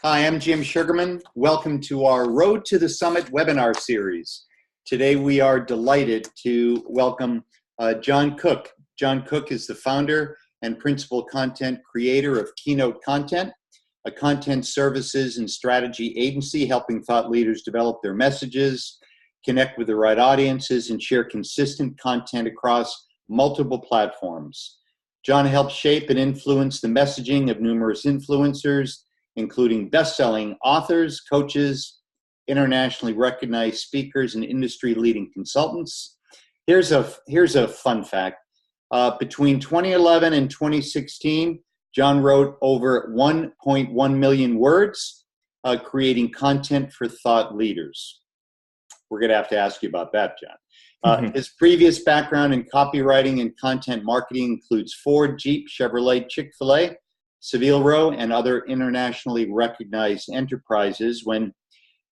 Hi, I'm Jim Sugarman. Welcome to our Road to the Summit webinar series. Today we are delighted to welcome John Cook. John Cook is the founder and principal content creator of Keynote Content, a content services and strategy agency helping thought leaders develop their messages, connect with the right audiences, and share consistent content across multiple platforms. John helps shape and influence the messaging of numerous influencers, including best-selling authors, coaches, internationally recognized speakers, and industry-leading consultants. Here's a fun fact. Between 2011 and 2016, John wrote over 1.1 million words, creating content for thought leaders. We're going to have to ask you about that, John. His previous background in copywriting and content marketing includes Ford, Jeep, Chevrolet, Chick-fil-A, Savile Row, and other internationally recognized enterprises. When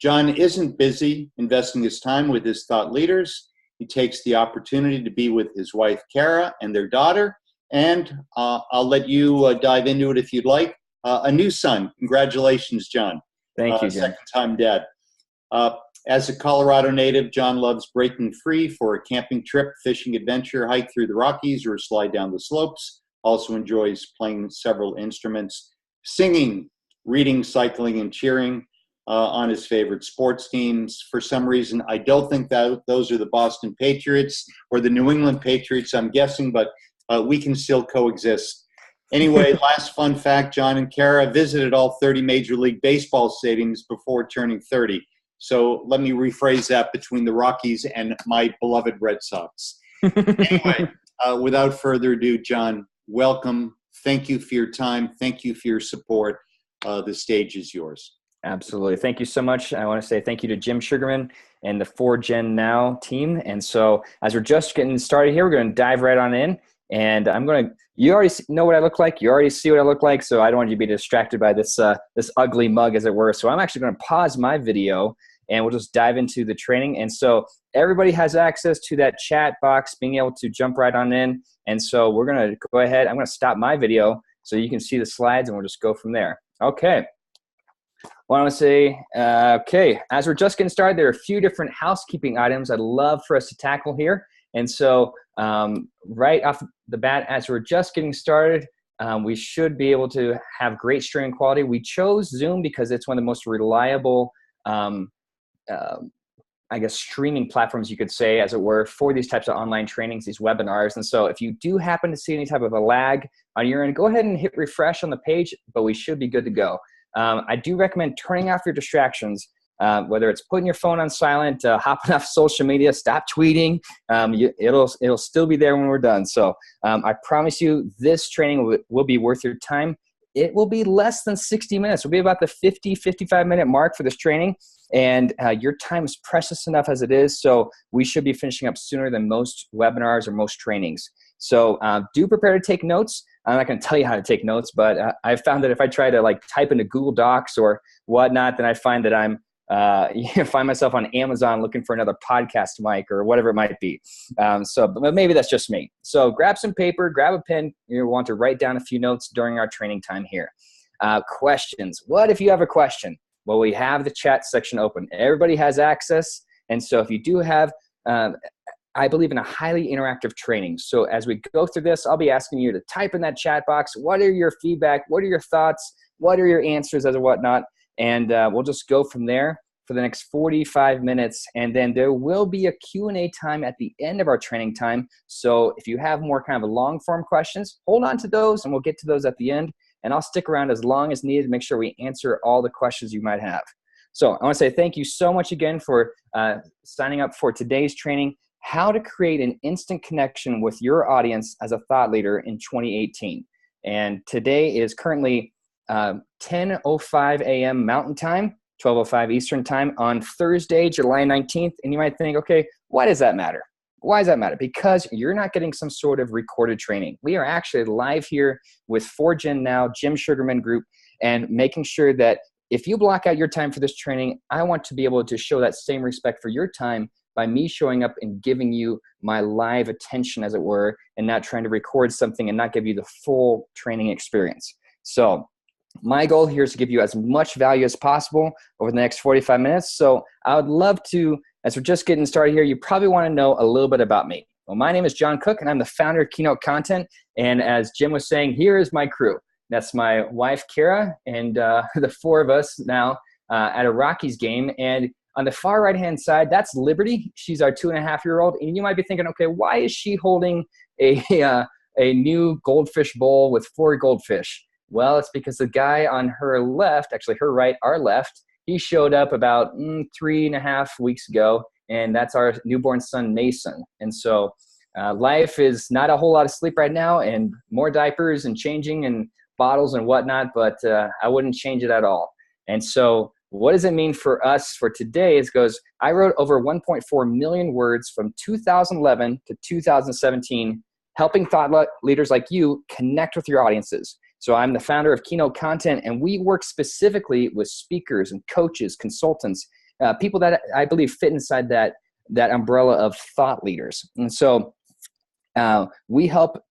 John isn't busy investing his time with his thought leaders, he takes the opportunity to be with his wife, Kara, and their daughter. And I'll let you dive into it if you'd like. A new son. Congratulations, John. Thank you, Jim. Second-time dad. As a Colorado native, John loves breaking free for a camping trip, fishing adventure, hike through the Rockies, or slide down the slopes. Also enjoys playing several instruments, singing, reading, cycling, and cheering on his favorite sports teams. For some reason, I don't think that those are the Boston Patriots or the New England Patriots, I'm guessing, but we can still coexist. Anyway, last fun fact, John and Kara visited all 30 Major League Baseball stadiums before turning 30. So let me rephrase that, between the Rockies and my beloved Red Sox. Anyway, without further ado, John, welcome. Thank you for your time. Thank you for your support. The stage is yours. Absolutely. Thank you so much. I want to say thank you to Jim Sugarman and the 4Gen Now team. And so as we're just getting started here, we're going to dive right on in. And you already know what I look like. You already see what I look like. So I don't want you to be distracted by this ugly mug, as it were. So I'm actually going to pause my video and we'll just dive into the training. And so everybody has access to that chat box, being able to jump right on in. And so we're going to go ahead. I'm going to stop my video so you can see the slides, and we'll just go from there. Okay. Well, I want to say, okay, as we're just getting started, there are a few different housekeeping items I'd love for us to tackle here. And so right off the bat, as we're just getting started, we should be able to have great streaming quality. We chose Zoom because it's one of the most reliable I guess, streaming platforms, you could say, as it were, for these types of online trainings, these webinars. And so if you do happen to see any type of a lag on your end, go ahead and hit refresh on the page, but we should be good to go. I do recommend turning off your distractions, whether it's putting your phone on silent, hopping off social media, stop tweeting. It'll still be there when we're done. So I promise you this training will be worth your time. It will be less than 60 minutes. It'll be about the 55-minute mark for this training. And your time is precious enough as it is, so we should be finishing up sooner than most webinars or most trainings. So do prepare to take notes. I'm not going to tell you how to take notes, but I found that if I try to type into Google Docs or whatnot, then I find that I'm find myself on Amazon looking for another podcast mic or whatever it might be. But maybe that's just me. So grab some paper, grab a pen. You want to write down a few notes during our training time here. Questions. What if you have a question? Well, we have the chat section open. Everybody has access. And so if you do have, I believe in a highly interactive training. So as we go through this, I'll be asking you to type in that chat box. What are your feedback? What are your thoughts? What are your answers as a whatnot? And we'll just go from there for the next 45 minutes. And then there will be a Q&A time at the end of our training time. So if you have more kind of long form questions, hold on to those and we'll get to those at the end. And I'll stick around as long as needed to make sure we answer all the questions you might have. So I want to say thank you so much again for signing up for today's training, how to create an instant connection with your audience as a thought leader in 2018. And today is currently 10:05 a.m. Mountain Time, 12:05 Eastern Time on Thursday, July 19th. And you might think, okay, why does that matter? Why does that matter? Because you're not getting some sort of recorded training. We are actually live here with 4Gen Now, Jim Sugarman Group, and making sure that if you block out your time for this training, I want to be able to show that same respect for your time by me showing up and giving you my live attention, as it were, and not trying to record something and not give you the full training experience. So My goal here is to give you as much value as possible over the next 45 minutes. So I would love to, as we're just getting started here, you probably want to know a little bit about me. Well, my name is John Cook, and I'm the founder of Keynote Content. And as Jim was saying, here is my crew. That's my wife, Kara, and the four of us now at a Rockies game. And on the far right-hand side, that's Liberty. She's our 2.5-year-old. And you might be thinking, okay, why is she holding a new goldfish bowl with 4 goldfish? Well, it's because the guy on her left, actually her right, our left, he showed up about 3.5 weeks ago, and that's our newborn son, Mason. And so life is not a whole lot of sleep right now, and more diapers and changing and bottles and whatnot, but I wouldn't change it at all. And so what does it mean for us for today? It goes, I wrote over 1.4 million words from 2011 to 2017, helping thought leaders like you connect with your audiences. So I'm the founder of Keynote Content, and we work specifically with speakers and coaches, consultants, people that I believe fit inside that umbrella of thought leaders. And so we help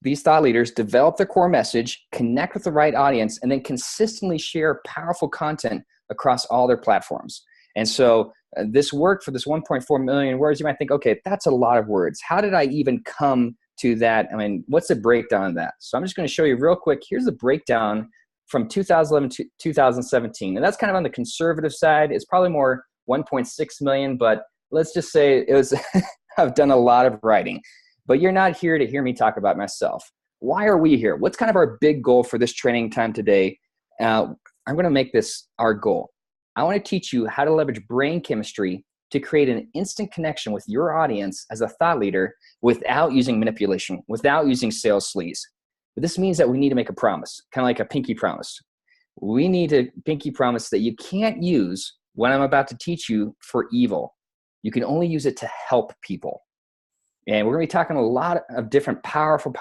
these thought leaders develop their core message, connect with the right audience, and then consistently share powerful content across all their platforms. And so this work for this 1.4 million words, you might think, okay, that's a lot of words. How did I even come to that? I mean, what's the breakdown of that? So I'm just going to show you real quick. Here's the breakdown from 2011 to 2017. And that's kind of on the conservative side. It's probably more 1.6 million, but let's just say it was, I've done a lot of writing. But you're not here to hear me talk about myself. Why are we here? What's kind of our big goal for this training time today? I'm going to make this our goal. I want to teach you how to leverage brain chemistry to create an instant connection with your audience as a thought leader without using manipulation, without using sales sleaze. But this means that we need to make a promise, kind of like a pinky promise. We need a pinky promise that you can't use what I'm about to teach you for evil. You can only use it to help people. And we're going to be talking a lot of different powerful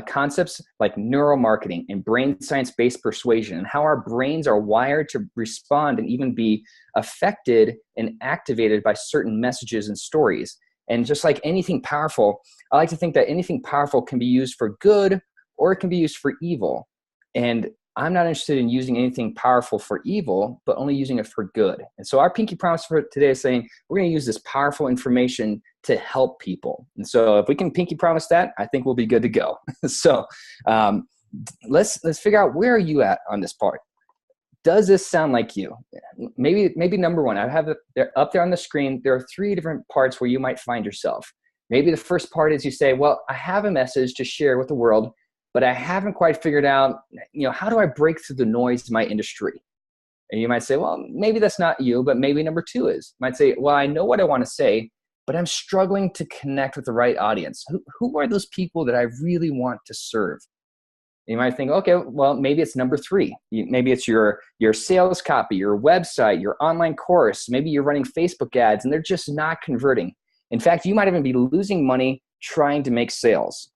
concepts like neuromarketing and brain science-based persuasion, and how our brains are wired to respond and even be affected and activated by certain messages and stories. And just like anything powerful, I like to think that anything powerful can be used for good or it can be used for evil. And I'm not interested in using anything powerful for evil, but only using it for good. And so our pinky promise for today is saying we're going to use this powerful information to help people. And so if we can pinky promise that, I think we'll be good to go. So let's figure out, where are you at on this part? Does this sound like you? Maybe number one, I have it up there on the screen. There are 3 different parts where you might find yourself. Maybe the first part is you say, well, I have a message to share with the world, but I haven't quite figured out, how do I break through the noise in my industry? And you might say, well, maybe that's not you, but maybe number 2 is. You might say, well, I know what I want to say, but I'm struggling to connect with the right audience. Who are those people that I really want to serve? And you might think, okay, well, maybe it's number 3. Maybe it's your sales copy, your website, your online course. Maybe you're running Facebook ads and they're just not converting. In fact, you might even be losing money trying to make sales.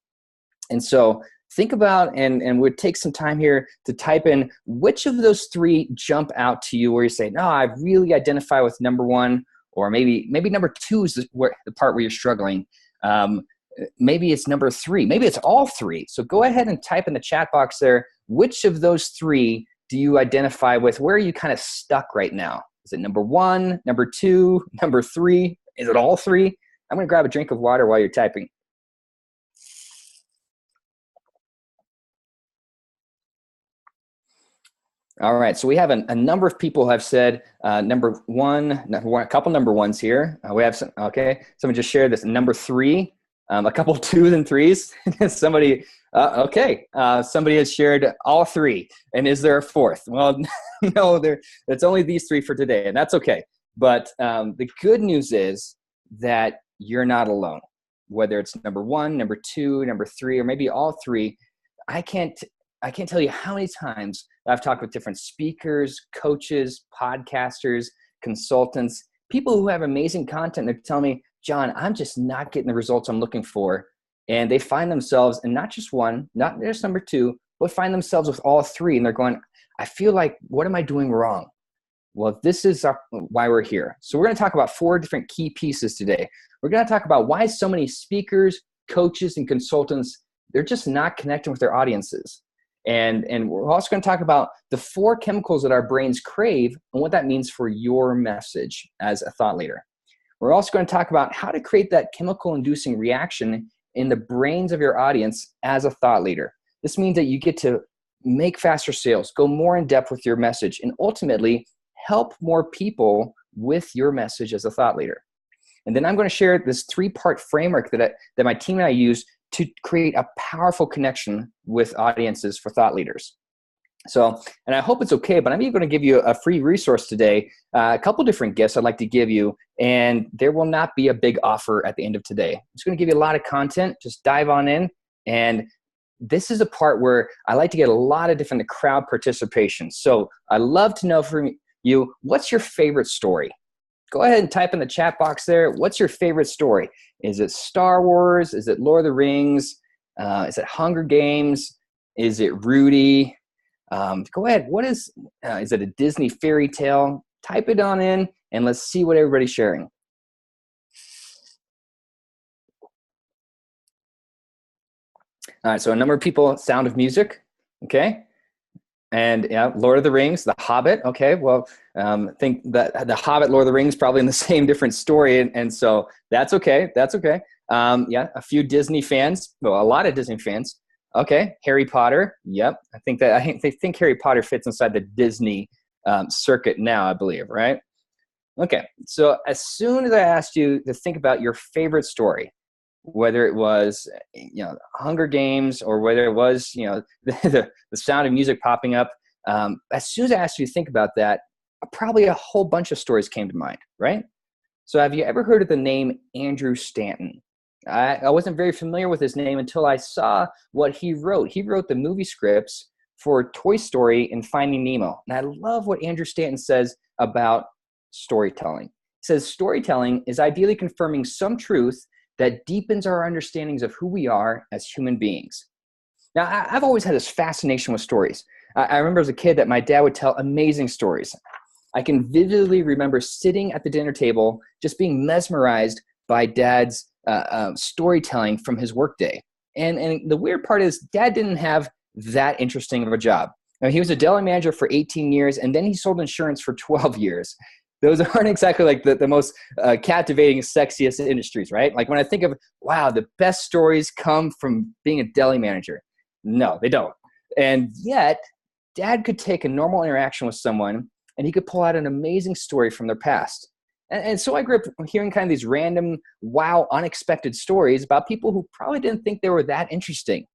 And so think about, and we'll take some time here to type in which of those 3 jump out to you where you say, no, I really identify with number 1, or maybe number 2 is the part where you're struggling. Maybe it's number 3. Maybe it's all 3. So go ahead and type in the chat box there, which of those 3 do you identify with? Where are you kind of stuck right now? Is it number 1, number 2, number 3? Is it all 3? I'm going to grab a drink of water while you're typing. All right, so we have a number of people who have said number one, a couple number 1s here. We have some, okay, someone just shared this, number 3, a couple 2s and 3s. Somebody, somebody has shared all 3. And is there a 4th? Well, no, it's only these 3 for today, and that's okay. But the good news is that you're not alone. Whether it's number 1, number 2, number 3, or maybe all 3, I can't tell you how many times I've talked with different speakers, coaches, podcasters, consultants, people who have amazing content. They tell me, John, I'm just not getting the results I'm looking for. And they find themselves in not just 1, not just number 2, but find themselves with all 3. And they're going, I feel like, what am I doing wrong? Well, this is why we're here. So we're going to talk about 4 different key pieces today. We're going to talk about why so many speakers, coaches, and consultants, they're just not connecting with their audiences. And we're also going to talk about the 4 chemicals that our brains crave and what that means for your message as a thought leader. We're also going to talk about how to create that chemical-inducing reaction in the brains of your audience as a thought leader. This means that you get to make faster sales, go more in depth with your message, and ultimately help more people with your message as a thought leader. And then I'm going to share this 3-part framework that my team and I use to create a powerful connection with audiences for thought leaders. So, and I hope it's okay, but I'm even going to give you a free resource today, a couple different gifts I'd like to give you, and there will not be a big offer at the end of today. I'm just going to give you a lot of content. Just dive on in. And this is a part where I like to get a lot of different crowd participation. So I'd love to know from you, what's your favorite story? Go ahead and type in the chat box there. What's your favorite story? Is it Star Wars? Is it Lord of the Rings? Is it Hunger Games? Is it Rudy? Go ahead. What is it a Disney fairy tale? Type it on in and let's see what everybody's sharing. All right, so a number of people, Sound of Music, okay? And yeah, Lord of the Rings, The Hobbit, okay? Well, I think that The Hobbit, Lord of the Rings, probably in the same different story, and so that's okay, that's okay. Yeah, a few Disney fans, well, a lot of Disney fans. Okay, Harry Potter, yep. I think Harry Potter fits inside the Disney circuit now, I believe, right? Okay, so as soon as I asked you to think about your favorite story, whether it was, Hunger Games or whether it was, the Sound of Music popping up, as soon as I asked you to think about that, probably a whole bunch of stories came to mind, right? So have you ever heard of the name Andrew Stanton? I wasn't very familiar with his name until I saw what he wrote. He wrote the movie scripts for Toy Story and Finding Nemo. And I love what Andrew Stanton says about storytelling. He says, storytelling is ideally confirming some truth that deepens our understandings of who we are as human beings. Now, I've always had this fascination with stories. I remember as a kid that my dad would tell amazing stories. I can vividly remember sitting at the dinner table, just being mesmerized by Dad's storytelling from his workday. And the weird part is Dad didn't have that interesting of a job. Now, he was a deli manager for 18 years, and then he sold insurance for 12 years. Those aren't exactly like the most captivating, sexiest industries, right? Like when I think of, wow, the best stories come from being a deli manager. No, they don't. And yet, Dad could take a normal interaction with someone and he could pull out an amazing story from their past. And so I grew up hearing kind of these random, wow, unexpected stories about people who probably didn't think they were that interesting.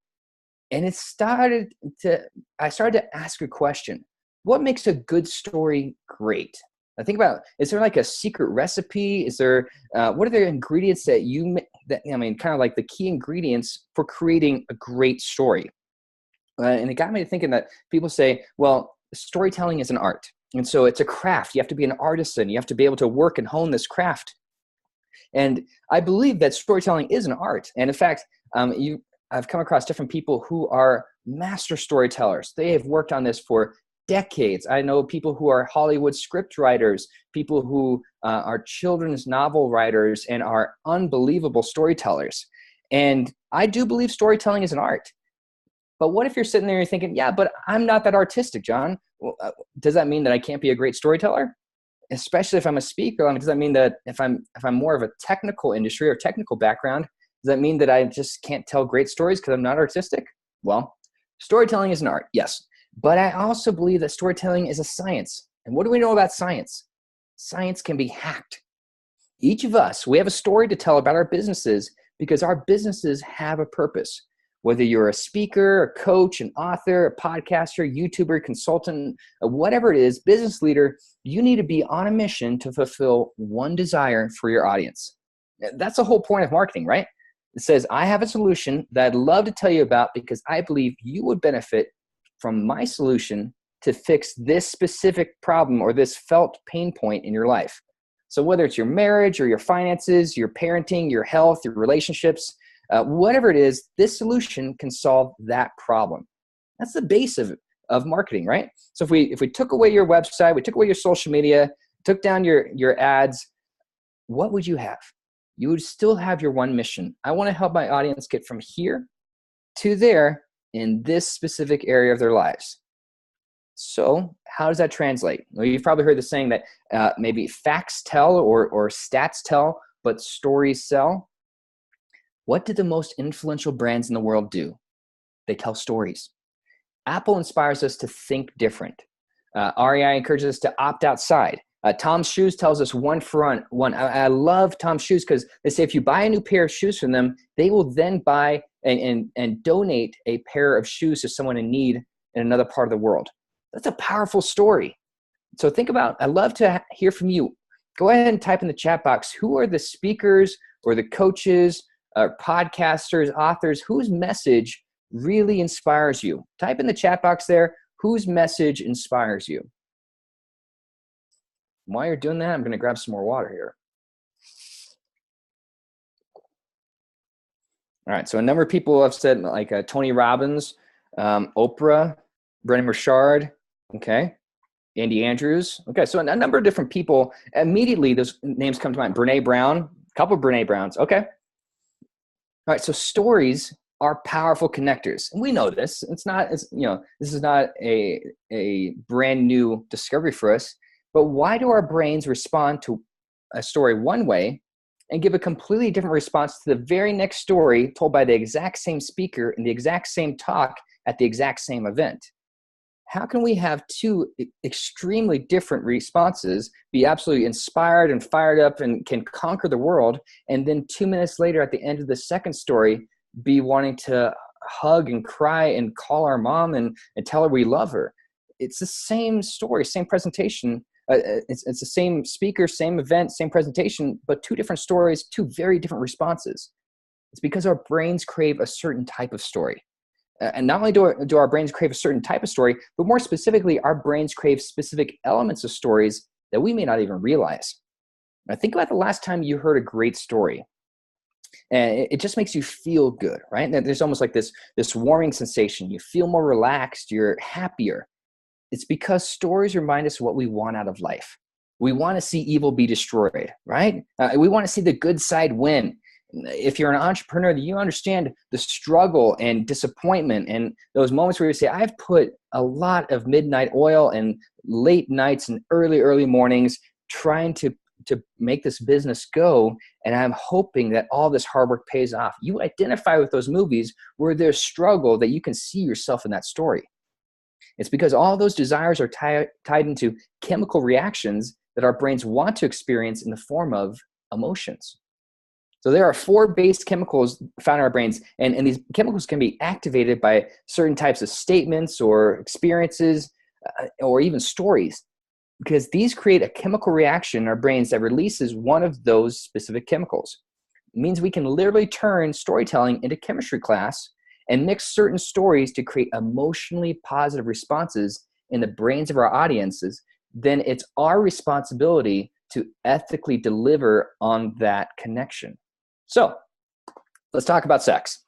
And I started to ask a question. What makes a good story great? I think about, is there like a secret recipe? Is there, what are the ingredients kind of like the key ingredients for creating a great story? And it got me to thinking that people say, well, storytelling is an art. And so it's a craft. You have to be an artisan. You have to be able to work and hone this craft. And I believe that storytelling is an art. And in fact, I've come across different people who are master storytellers. They have worked on this for decades. I know people who are Hollywood script writers, people who are children's novel writers and are unbelievable storytellers. And I do believe storytelling is an art. But what if you're sitting there and you're thinking, yeah, but I'm not that artistic, John. Well, does that mean that I can't be a great storyteller? Especially if I'm a speaker, does that mean that if I'm more of a technical industry or technical background, does that mean that I just can't tell great stories because I'm not artistic? Well, storytelling is an art, yes. But I also believe that storytelling is a science. And what do we know about science? Science can be hacked. Each of us, we have a story to tell about our businesses because our businesses have a purpose. Whether you're a speaker, a coach, an author, a podcaster, YouTuber, consultant, whatever it is, business leader, you need to be on a mission to fulfill one desire for your audience. That's the whole point of marketing, right? It says, I have a solution that I'd love to tell you about because I believe you would benefit from my solution to fix this specific problem or this felt pain point in your life. So whether it's your marriage or your finances, your parenting, your health, your relationships, whatever it is, this solution can solve that problem. That's the base of marketing, right? So if we took away your website, we took away your social media, took down your ads, what would you have? You would still have your one mission. I want to help my audience get from here to there in this specific area of their lives. So how does that translate? Well, you've probably heard the saying that maybe facts tell or stats tell, but stories sell. What do the most influential brands in the world do? They tell stories. Apple inspires us to think different. REI encourages us to opt outside. Tom's Shoes tells us one for one. I love Tom's Shoes because they say if you buy a new pair of shoes from them, they will then buy and donate a pair of shoes to someone in need in another part of the world. That's a powerful story. So think about, I'd love to hear from you. Go ahead and type in the chat box, who are the speakers or the coaches, podcasters, authors, whose message really inspires you? Type in the chat box there, whose message inspires you? While you're doing that, I'm going to grab some more water here. All right, so a number of people have said, like Tony Robbins, Oprah, Brendan Burchard, okay, Andy Andrews. Okay, so a number of different people. Immediately, those names come to mind. Brene Brown, a couple of Brene Browns. Okay. All right, so stories are powerful connectors. And we know this. This is not a brand new discovery for us. But why do our brains respond to a story one way and give a completely different response to the very next story told by the exact same speaker in the exact same talk at the exact same event? How can we have two extremely different responses, be absolutely inspired and fired up and can conquer the world, and then 2 minutes later at the end of the second story be wanting to hug and cry and call our mom and tell her we love her? It's the same story, same presentation. It's the same speaker, same event, same presentation, but two different stories, two very different responses. It's because our brains crave a certain type of story. And not only do our brains crave a certain type of story, but more specifically, our brains crave specific elements of stories that we may not even realize. Now, think about the last time you heard a great story. And it just makes you feel good, right? And there's almost like this warming sensation. You feel more relaxed, you're happier. It's because stories remind us what we want out of life. We want to see evil be destroyed, right? We want to see the good side win. If you're an entrepreneur, you understand the struggle and disappointment and those moments where you say, I've put a lot of midnight oil and late nights and early mornings trying to make this business go, and I'm hoping that all this hard work pays off. You identify with those movies where there's struggle, that you can see yourself in that story. It's because all those desires are tied into chemical reactions that our brains want to experience in the form of emotions. So there are 4 base chemicals found in our brains, and these chemicals can be activated by certain types of statements or experiences or even stories, because these create a chemical reaction in our brains that releases one of those specific chemicals. It means we can literally turn storytelling into chemistry class and mix certain stories to create emotionally positive responses in the brains of our audiences. Then it's our responsibility to ethically deliver on that connection. So let's talk about sex.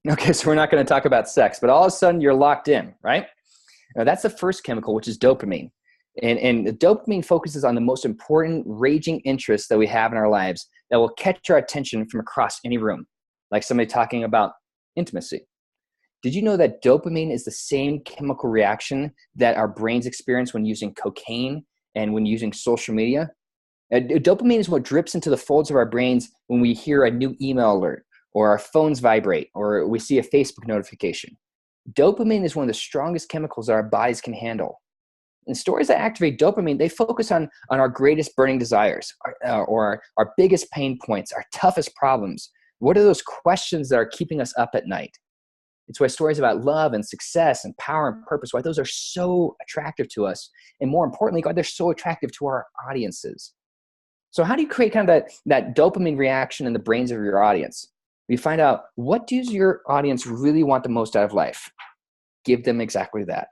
Okay, so we're not going to talk about sex, but all of a sudden you're locked in, right? Now that's the first chemical, which is dopamine. And the dopamine focuses on the most important raging interests that we have in our lives that will catch our attention from across any room, like somebody talking about intimacy. Did you know that dopamine is the same chemical reaction that our brains experience when using cocaine and when using social media? Dopamine is what drips into the folds of our brains when we hear a new email alert, or our phones vibrate, or we see a Facebook notification. Dopamine is one of the strongest chemicals that our bodies can handle. And stories that activate dopamine, they focus on our greatest burning desires, or our biggest pain points, our toughest problems. What are those questions that are keeping us up at night? It's why stories about love and success and power and purpose, why those are so attractive to us. And more importantly, why they're so attractive to our audiences. So how do you create kind of that dopamine reaction in the brains of your audience? You find out, what does your audience really want the most out of life? Give them exactly that.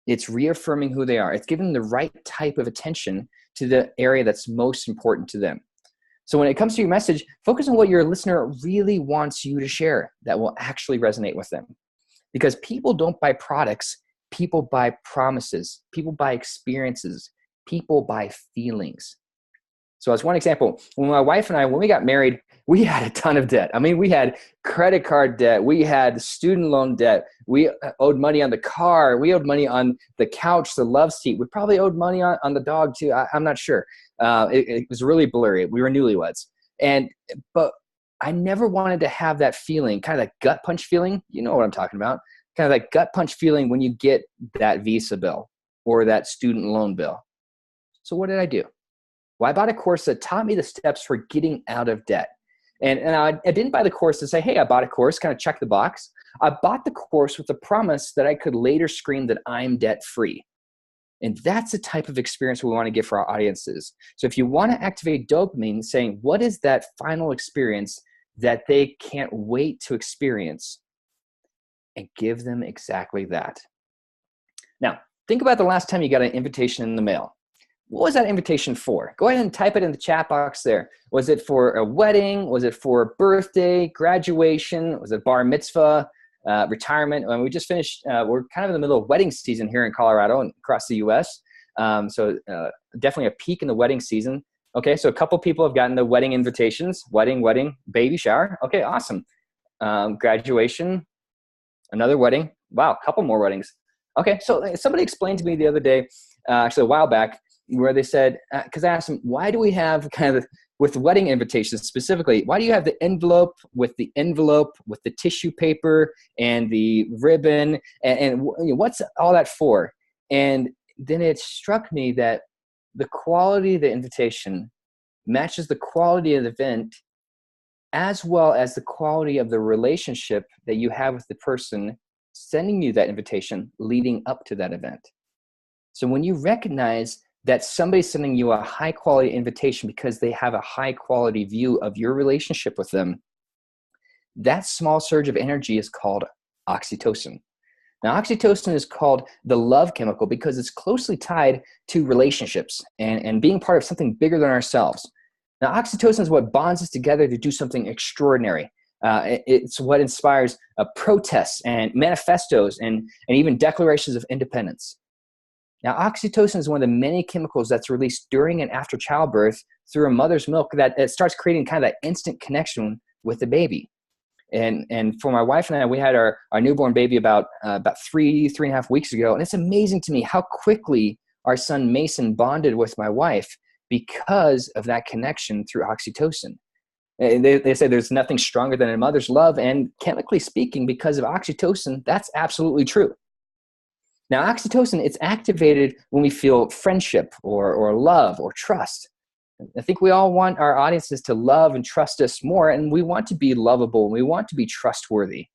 It's reaffirming who they are. It's giving them the right type of attention to the area that's most important to them. So when it comes to your message, focus on what your listener really wants you to share that will actually resonate with them. Because people don't buy products, people buy promises, people buy experiences, people buy feelings. So as one example, when my wife and I, when we got married, we had a ton of debt. I mean, we had credit card debt. We had student loan debt. We owed money on the car. We owed money on the couch, the love seat. We probably owed money on the dog too. I'm not sure. It was really blurry. We were newlyweds. But I never wanted to have that feeling, kind of that gut punch feeling. You know what I'm talking about. Kind of that gut punch feeling when you get that Visa bill or that student loan bill. So what did I do? Well, I bought a course that taught me the steps for getting out of debt. And I didn't buy the course to say, hey, I bought a course, kind of check the box. I bought the course with the promise that I could later scream that I'm debt free. And that's the type of experience we want to give for our audiences. So if you want to activate dopamine, saying, what is that final experience that they can't wait to experience? And give them exactly that. Now, think about the last time you got an invitation in the mail. What was that invitation for? Go ahead and type it in the chat box there. Was it for a wedding? Was it for a birthday, graduation? Was it bar mitzvah, retirement? When we just finished, we're kind of in the middle of wedding season here in Colorado and across the US. So definitely a peak in the wedding season. Okay, so a couple people have gotten the wedding invitations. Wedding, baby shower. Okay, awesome. Graduation, another wedding. Wow, a couple more weddings. Okay, so somebody explained to me the other day, actually a while back, where they said, because I asked them, why do we have kind of, with wedding invitations specifically, why do you have the envelope with the tissue paper and the ribbon, and what's all that for? And then it struck me that the quality of the invitation matches the quality of the event as well as the quality of the relationship that you have with the person sending you that invitation leading up to that event. So when you recognize that somebody's sending you a high quality invitation because they have a high quality view of your relationship with them, that small surge of energy is called oxytocin. Now, oxytocin is called the love chemical because it's closely tied to relationships and being part of something bigger than ourselves. Now, oxytocin is what bonds us together to do something extraordinary. It's what inspires protests and manifestos and even declarations of independence. Now, oxytocin is one of the many chemicals that's released during and after childbirth through a mother's milk that it starts creating kind of that instant connection with the baby. And for my wife and I, we had our newborn baby about 3.5 weeks ago. And it's amazing to me how quickly our son Mason bonded with my wife because of that connection through oxytocin. And they say there's nothing stronger than a mother's love. And chemically speaking, because of oxytocin, that's absolutely true. Now, oxytocin, it's activated when we feel friendship or love or trust. I think we all want our audiences to love and trust us more, and we want to be lovable, and we want to be trustworthy.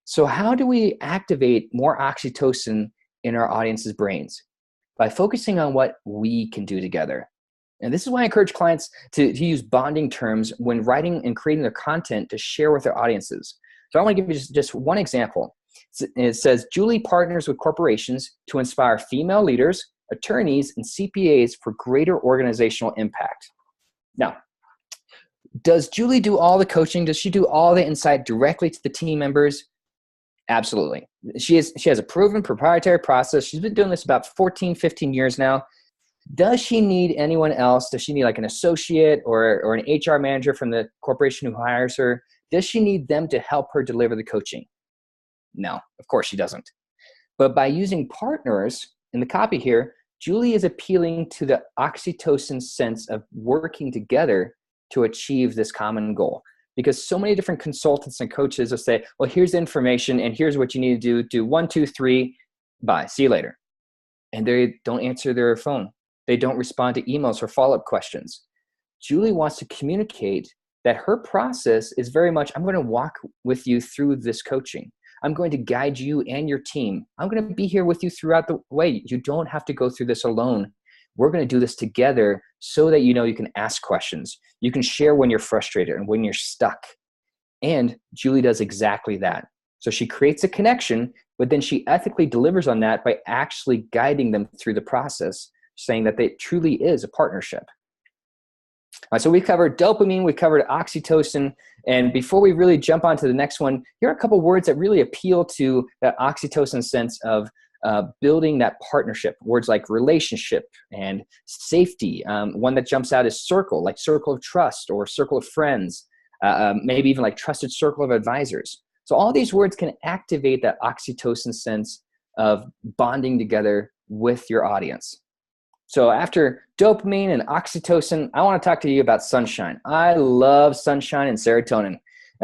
So how do we activate more oxytocin in our audience's brains? By focusing on what we can do together. And this is why I encourage clients to use bonding terms when writing and creating their content to share with their audiences. So I want to give you just one example. It says, Julie partners with corporations to inspire female leaders, attorneys, and CPAs for greater organizational impact. Now, does Julie do all the coaching? Does she do all the insight directly to the team members? Absolutely. She has a proven proprietary process. She's been doing this about 14, 15 years now. Does she need anyone else? Does she need like an associate or an HR manager from the corporation who hires her? Does she need them to help her deliver the coaching? No, of course she doesn't. But by using partners in the copy here, Julie is appealing to the oxytocin sense of working together to achieve this common goal. Because so many different consultants and coaches will say, well, here's the information and here's what you need to do. Do 1, 2, 3, bye, see you later. And they don't answer their phone. They don't respond to emails or follow-up questions. Julie wants to communicate that her process is very much, I'm going to walk with you through this coaching. I'm going to guide you and your team. I'm going to be here with you throughout the way. You don't have to go through this alone. We're going to do this together so that you know you can ask questions. You can share when you're frustrated and when you're stuck. And Julie does exactly that. So she creates a connection, but then she ethically delivers on that by actually guiding them through the process, saying that it truly is a partnership. So we covered dopamine, we covered oxytocin, and before we really jump on to the next one, here are a couple words that really appeal to that oxytocin sense of building that partnership. Words like relationship and safety. One that jumps out is circle, like circle of trust or circle of friends. maybe even like trusted circle of advisors. So all these words can activate that oxytocin sense of bonding together with your audience. So after dopamine and oxytocin, I want to talk to you about sunshine. I love sunshine and serotonin.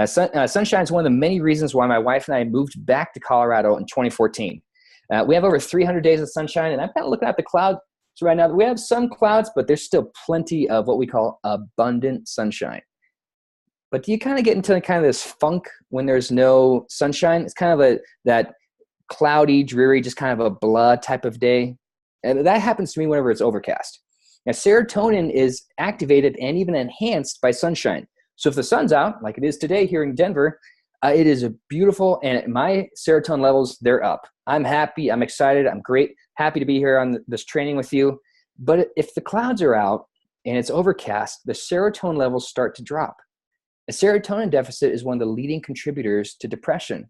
Sunshine is one of the many reasons why my wife and I moved back to Colorado in 2014. We have over 300 days of sunshine, and I'm kind of looking at the clouds right now. We have some clouds, but there's still plenty of what we call abundant sunshine. But do you kind of get into kind of this funk when there's no sunshine? It's kind of that cloudy, dreary, just kind of a blah type of day. And that happens to me whenever it's overcast. Now, serotonin is activated and even enhanced by sunshine. So if the sun's out, like it is today here in Denver, it is a beautiful, and my serotonin levels, they're up. I'm happy, I'm excited, I'm great, happy to be here on this training with you. But if the clouds are out and it's overcast, the serotonin levels start to drop. A serotonin deficit is one of the leading contributors to depression.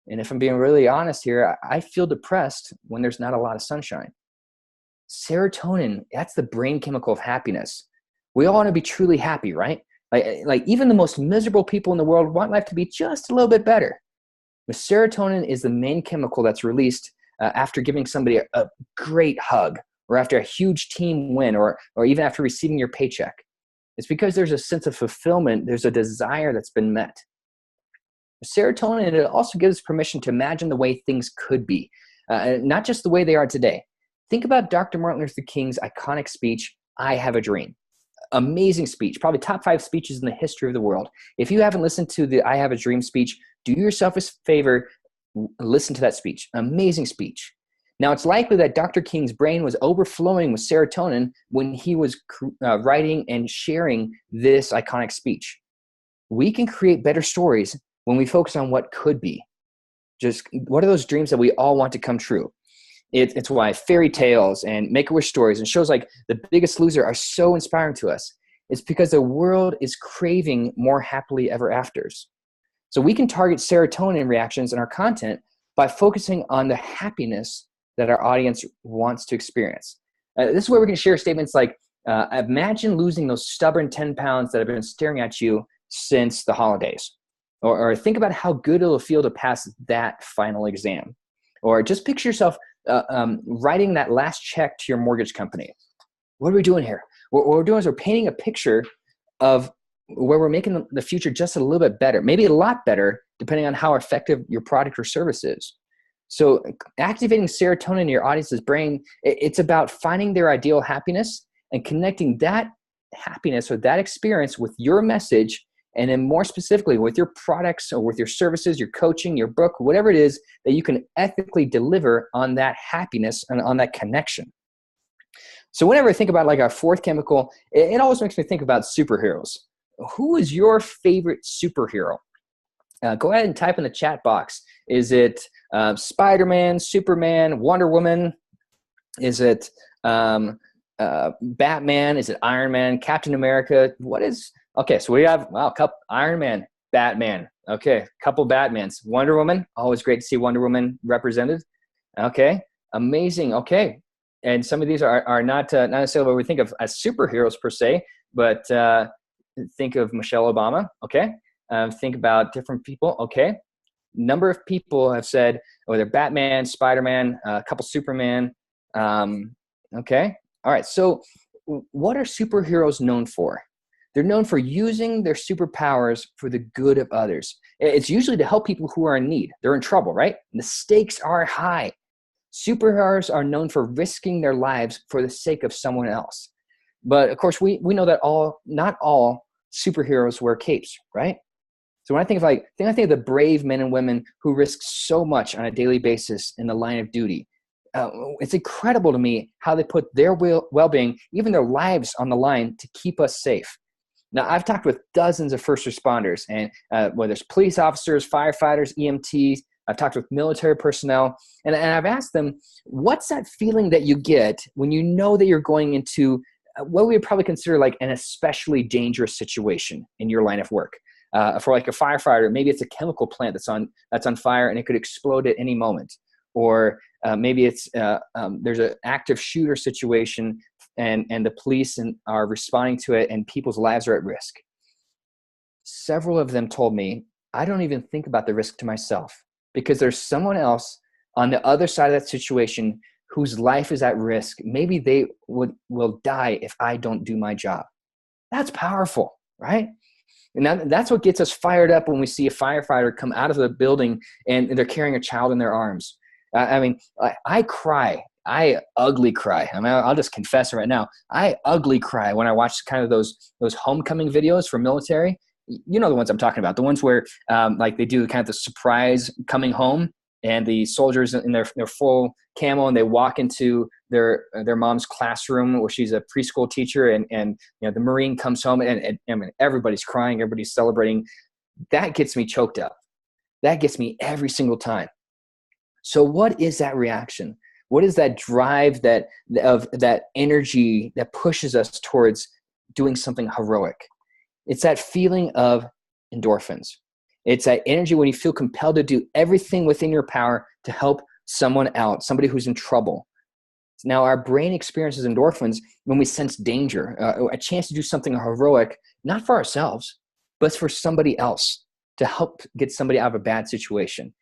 And if I'm being really honest here, I feel depressed when there's not a lot of sunshine. Serotonin, that's the brain chemical of happiness. We all want to be truly happy, right? Like even the most miserable people in the world want life to be just a little bit better. But serotonin is the main chemical that's released after giving somebody a great hug, or after a huge team win, or even after receiving your paycheck. It's because there's a sense of fulfillment, there's a desire that's been met. Serotonin, it also gives permission to imagine the way things could be, not just the way they are today. Think about Dr. Martin Luther King's iconic speech, "I Have a Dream." Amazing speech, probably top 5 speeches in the history of the world. If you haven't listened to the "I Have a Dream" speech, do yourself a favor, listen to that speech. Amazing speech. Now, it's likely that Dr. King's brain was overflowing with serotonin when he was writing and sharing this iconic speech. We can create better stories when we focus on what could be. Just what are those dreams that we all want to come true? It's why fairy tales and Make-A-Wish stories and shows like The Biggest Loser are so inspiring to us. It's because the world is craving more happily ever afters. So we can target serotonin reactions in our content by focusing on the happiness that our audience wants to experience. This is where we're going to share statements like, imagine losing those stubborn 10 pounds that have been staring at you since the holidays. Or think about how good it'll feel to pass that final exam. Or just picture yourself writing that last check to your mortgage company. What are we doing here? What we're doing is we're painting a picture of where we're making the future just a little bit better, maybe a lot better, depending on how effective your product or service is. So activating serotonin in your audience's brain, it's about finding their ideal happiness and connecting that happiness or that experience with your message, and then more specifically with your products or with your services, your coaching, your book, whatever it is that you can ethically deliver on that happiness and on that connection. So whenever I think about like our fourth chemical, it always makes me think about superheroes. Who is your favorite superhero? Go ahead and type in the chat box. Is it Spider-Man, Superman, Wonder Woman? Is it Batman? Is it Iron Man, Captain America? What is... Okay, so we have, wow, couple, Iron Man, Batman. Okay, couple Batmans. Wonder Woman, always great to see Wonder Woman represented. Okay, amazing. Okay, and some of these are not necessarily what we think of as superheroes per se, but think of Michelle Obama. Okay, think about different people. Okay, number of people have said whether Batman, Spider-Man, a couple Superman. Okay, all right. So, what are superheroes known for? They're known for using their superpowers for the good of others. It's usually to help people who are in need. They're in trouble, right? And the stakes are high. Superheroes are known for risking their lives for the sake of someone else. But of course, we know that not all superheroes wear capes, right? So when I think of the brave men and women who risk so much on a daily basis in the line of duty. It's incredible to me how they put their well-being, even their lives on the line to keep us safe. Now, I've talked with dozens of first responders, and whether it's police officers, firefighters, EMTs, I've talked with military personnel, and I've asked them, what's that feeling that you get when you know that you're going into what we would probably consider like an especially dangerous situation in your line of work? For like a firefighter, maybe it's a chemical plant that's on fire and it could explode at any moment. Or maybe it's there's an active shooter situation and the police are responding to it and people's lives are at risk. several of them told me, I don't even think about the risk to myself because there's someone else on the other side of that situation whose life is at risk. Maybe they will die if I don't do my job. That's powerful, right? And that's what gets us fired up when we see a firefighter come out of the building and they're carrying a child in their arms. I cry. I ugly cry. I'll just confess it right now. I ugly cry when I watch kind of those homecoming videos for military. You know the ones I'm talking about, the ones where like they do kind of the surprise coming home, and the soldiers in their full camo, and they walk into their mom's classroom where she's a preschool teacher, and you know the Marine comes home, and I mean, everybody's crying, everybody's celebrating. That gets me choked up. That gets me every single time. So what is that reaction? What is that drive, that energy that pushes us towards doing something heroic? It's that feeling of endorphins. It's that energy when you feel compelled to do everything within your power to help someone out, somebody who's in trouble. Now, our brain experiences endorphins when we sense danger, a chance to do something heroic, not for ourselves, but for somebody else, to help get somebody out of a bad situation.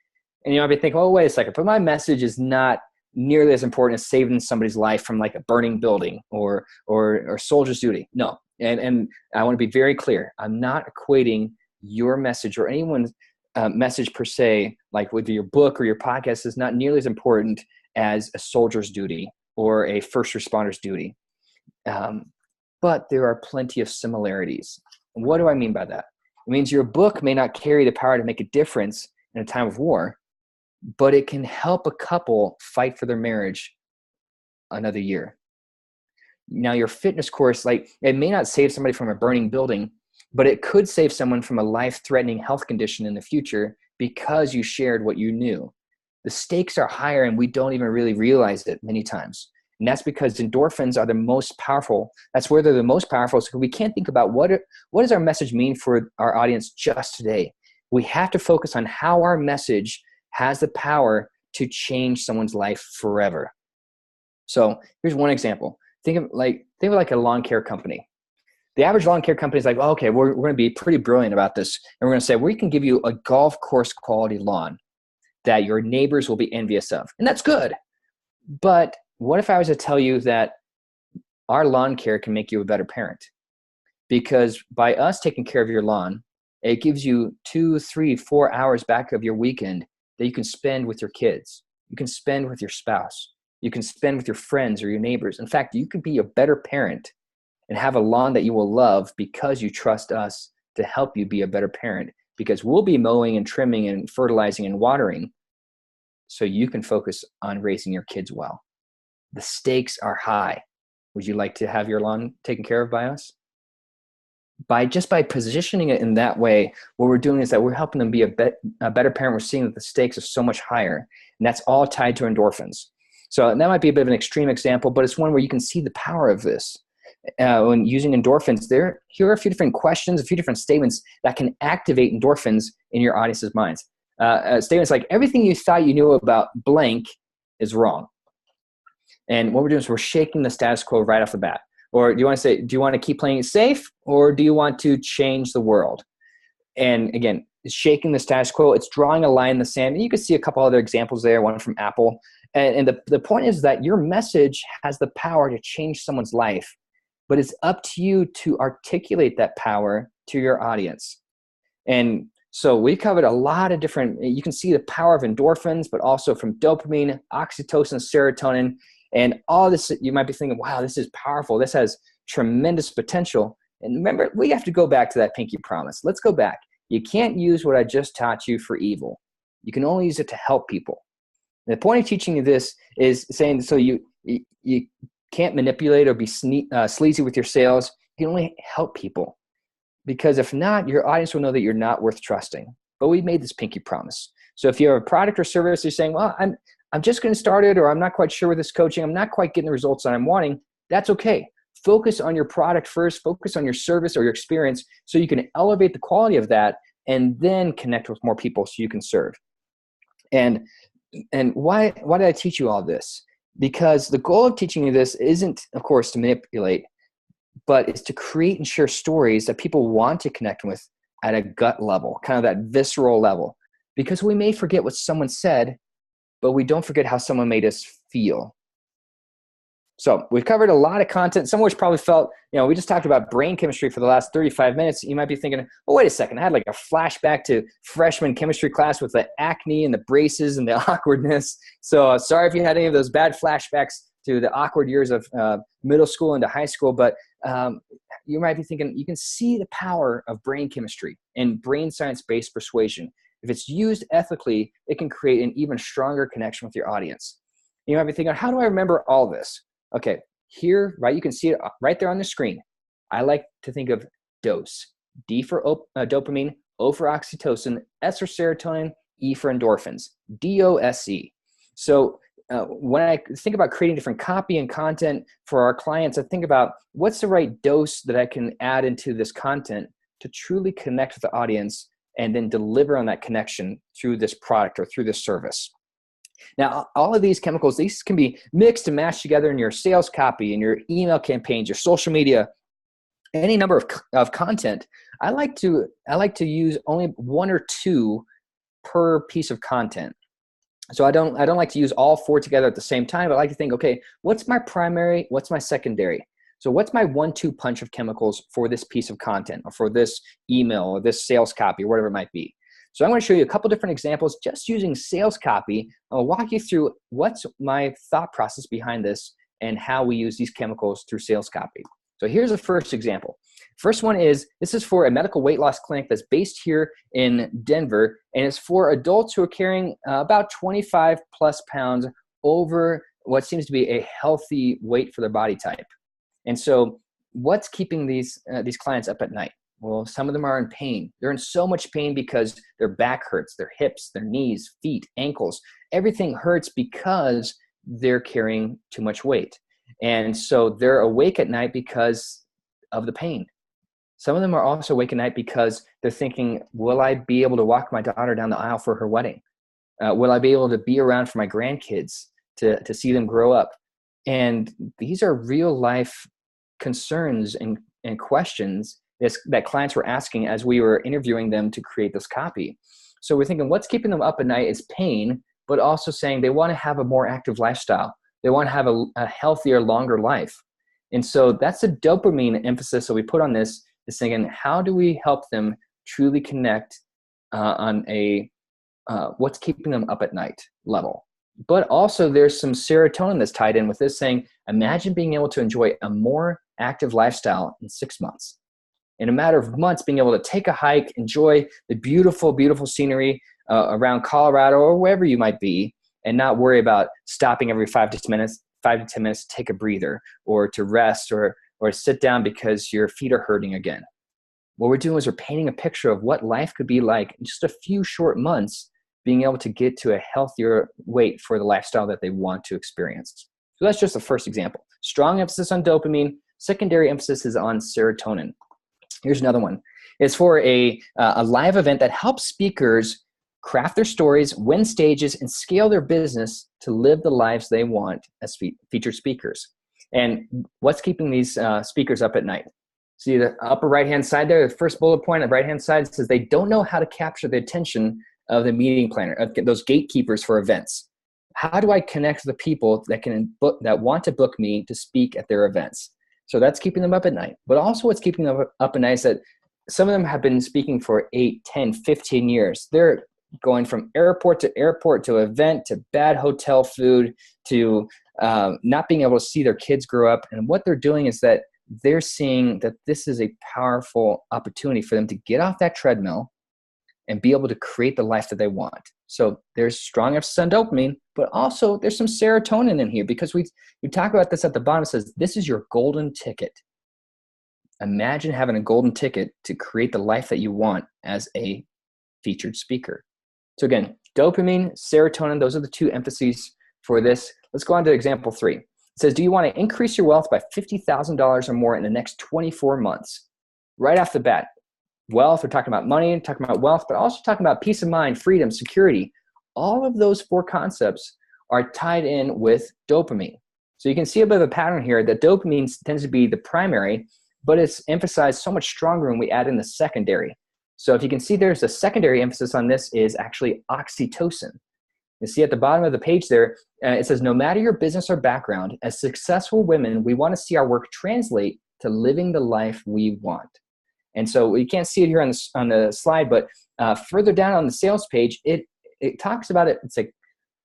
And I'd be thinking, oh, wait a second, but my message is not nearly as important as saving somebody's life from like a burning building or soldier's duty. No. And I want to be very clear. I'm not equating your message or anyone's message per se, like with your book or your podcast, is not nearly as important as a soldier's duty or a first responder's duty. But there are plenty of similarities. And what do I mean by that? It means your book may not carry the power to make a difference in a time of war, but it can help a couple fight for their marriage another year. Now, your fitness course, like, it may not save somebody from a burning building, but it could save someone from a life-threatening health condition in the future because you shared what you knew. The stakes are higher, and we don't even really realize it many times. And that's because endorphins are the most powerful. That's where they're the most powerful. So we can't think about what does our message mean for our audience just today. We have to focus on how our message has the power to change someone's life forever. So here's one example. Think of like a lawn care company. The average lawn care company is like, oh, okay, we're going to be pretty brilliant about this. And we're going to say, we can give you a golf course quality lawn that your neighbors will be envious of. And that's good. But what if I was to tell you that our lawn care can make you a better parent? Because by us taking care of your lawn, it gives you 2, 3, 4 hours back of your weekend that you can spend with your kids. You can spend with your spouse. You can spend with your friends or your neighbors. In fact, you could be a better parent and have a lawn that you will love because you trust us to help you be a better parent, because we'll be mowing and trimming and fertilizing and watering so you can focus on raising your kids well. The stakes are high. Would you like to have your lawn taken care of by us? By positioning it in that way, what we're doing is that we're helping them be a better parent. We're seeing that the stakes are so much higher, and that's all tied to endorphins. So that might be a bit of an extreme example, but it's one where you can see the power of this. When using endorphins, here are a few different questions, a few different statements that can activate endorphins in your audience's minds. Statements like, everything you thought you knew about blank is wrong. And what we're doing is we're shaking the status quo right off the bat. Or do you want to keep playing it safe, or do you want to change the world? And again, it's shaking the status quo. It's drawing a line in the sand. And you can see a couple other examples there, one from Apple. And the point is that your message has the power to change someone's life, but it's up to you to articulate that power to your audience. And so we covered a lot of different, you can see the power of endorphins, but also from dopamine, oxytocin, serotonin, and all this. You might be thinking, wow, this is powerful. This has tremendous potential. And remember, we have to go back to that pinky promise. Let's go back. You can't use what I just taught you for evil. You can only use it to help people. And the point of teaching you this is saying, so you can't manipulate or be sleazy with your sales. You can only help people. Because if not, your audience will know that you're not worth trusting. But we made this pinky promise. So if you have a product or service, you're saying, well, I'm just going to start it, or I'm not quite sure with this coaching, I'm not quite getting the results that I'm wanting, that's okay. Focus on your product first, focus on your service or your experience so you can elevate the quality of that and then connect with more people so you can serve. And why did I teach you all this? Because the goal of teaching you this isn't, of course, to manipulate, but it's to create and share stories that people want to connect with at a gut level, kind of that visceral level, because we may forget what someone said, but we don't forget how someone made us feel. So we've covered a lot of content, some of which probably felt, we just talked about brain chemistry for the last 35 minutes. You might be thinking, oh, wait a second. I had like a flashback to freshman chemistry class with the acne and the braces and the awkwardness. So sorry if you had any of those bad flashbacks to the awkward years of middle school into high school. But you might be thinking, you can see the power of brain chemistry and brain science-based persuasion. If it's used ethically, it can create an even stronger connection with your audience. You might be thinking, how do I remember all this? Okay, here, right, you can see it right there on the screen. I like to think of DOSE. D for dopamine, O for oxytocin, S for serotonin, E for endorphins. DOSE. So when I think about creating different copy and content for our clients, I think about what's the right dose that I can add into this content to truly connect with the audience and then deliver on that connection through this product or through this service. Now, all of these chemicals, these can be mixed and matched together in your sales copy, in your email campaigns, your social media, any number of content. I like to use only one or two per piece of content. So I don't like to use all four together at the same time. I like to think, okay, what's my primary? What's my secondary? So what's my 1-2 punch of chemicals for this piece of content or for this email or this sales copy or whatever it might be? So I'm going to show you a couple different examples just using sales copy. I'll walk you through what's my thought process behind this and how we use these chemicals through sales copy. So here's the first example. First one is, this is for a medical weight loss clinic that's based here in Denver, and it's for adults who are carrying about 25 plus pounds over what seems to be a healthy weight for their body type. And so what's keeping these clients up at night? Well, some of them are in pain. They're in so much pain because their back hurts, their hips, their knees, feet, ankles. Everything hurts because they're carrying too much weight. And so they're awake at night because of the pain. Some of them are also awake at night because they're thinking, will I be able to walk my daughter down the aisle for her wedding? Will I be able to be around for my grandkids to see them grow up? And these are real life concerns and questions that clients were asking as we were interviewing them to create this copy. So we're thinking what's keeping them up at night is pain, but also saying they want to have a more active lifestyle. They want to have a healthier, longer life. And so that's the dopamine emphasis that we put on this, is thinking, how do we help them truly connect on a what's keeping them up at night level. But also there's some serotonin that's tied in with this, saying, imagine being able to enjoy a more active lifestyle in 6 months. In a matter of months, being able to take a hike, enjoy the beautiful, beautiful scenery around Colorado or wherever you might be, and not worry about stopping every 5 to 10 minutes to take a breather or to rest or sit down because your feet are hurting again. What we're doing is we're painting a picture of what life could be like in just a few short months, being able to get to a healthier weight for the lifestyle that they want to experience. So that's just the first example. Strong emphasis on dopamine. Secondary emphasis is on serotonin. Here's another one. It's for a live event that helps speakers craft their stories, win stages, and scale their business to live the lives they want as featured speakers. And what's keeping these speakers up at night? See the upper right-hand side there, the first bullet point on the right-hand side says they don't know how to capture the attention of the meeting planner, of those gatekeepers for events. How do I connect with the people that want to book me to speak at their events? So that's keeping them up at night. But also what's keeping them up at night is that some of them have been speaking for 8, 10, 15 years. They're going from airport to event to bad hotel food to not being able to see their kids grow up. And what they're doing is that they're seeing that this is a powerful opportunity for them to get off that treadmill and be able to create the life that they want. So there's strong emphasis on dopamine, but also there's some serotonin in here, because we talk about this at the bottom. It says, this is your golden ticket. Imagine having a golden ticket to create the life that you want as a featured speaker. So again, dopamine, serotonin, those are the two emphases for this. Let's go on to example 3. It says, do you want to increase your wealth by $50,000 or more in the next 24 months? Right off the bat, wealth, we're talking about money, talking about wealth, but also talking about peace of mind, freedom, security. All of those 4 concepts are tied in with dopamine. So you can see a bit of a pattern here that dopamine tends to be the primary, but it's emphasized so much stronger when we add in the secondary. So if you can see, there's a secondary emphasis on this is actually oxytocin. You see at the bottom of the page there, it says, no matter your business or background, as successful women, we want to see our work translate to living the life we want. And so you can't see it here on the slide, but further down on the sales page, it talks about it. It's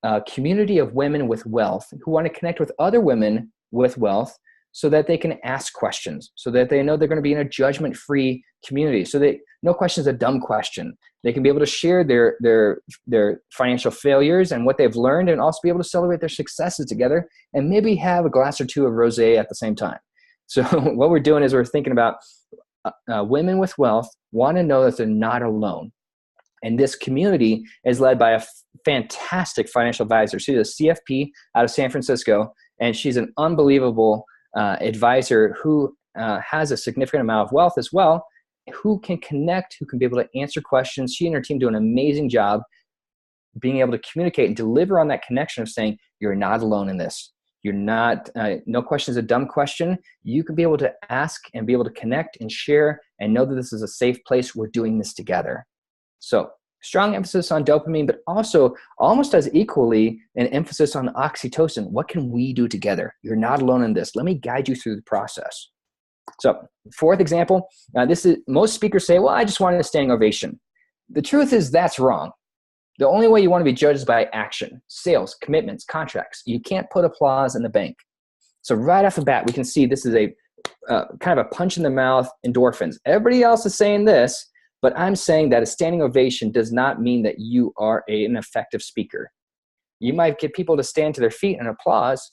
a community of women with wealth who want to connect with other women with wealth so that they can ask questions, so that they know they're going to be in a judgment-free community, so that no question is a dumb question. They can be able to share their financial failures and what they've learned, and also be able to celebrate their successes together, and maybe have a glass or two of rosé at the same time. So what we're doing is we're thinking about women with wealth want to know that they're not alone. And this community is led by a fantastic financial advisor. She's a CFP out of San Francisco, and she's an unbelievable advisor who has a significant amount of wealth as well, who can connect, who can be able to answer questions. She and her team do an amazing job being able to communicate and deliver on that connection of saying, you're not alone in this. You're not, no question is a dumb question. You can be able to ask and be able to connect and share and know that this is a safe place. We're doing this together. So strong emphasis on dopamine, but also almost as equally an emphasis on oxytocin. What can we do together? You're not alone in this. Let me guide you through the process. So fourth example, this is most speakers say, well, I just wanted a standing ovation. The truth is that's wrong. The only way you want to be judged is by action, sales, commitments, contracts. You can't put applause in the bank. So right off the bat, we can see this is a kind of a punch in the mouth, endorphins. Everybody else is saying this, but I'm saying that a standing ovation does not mean that you are an effective speaker. You might get people to stand to their feet and applause,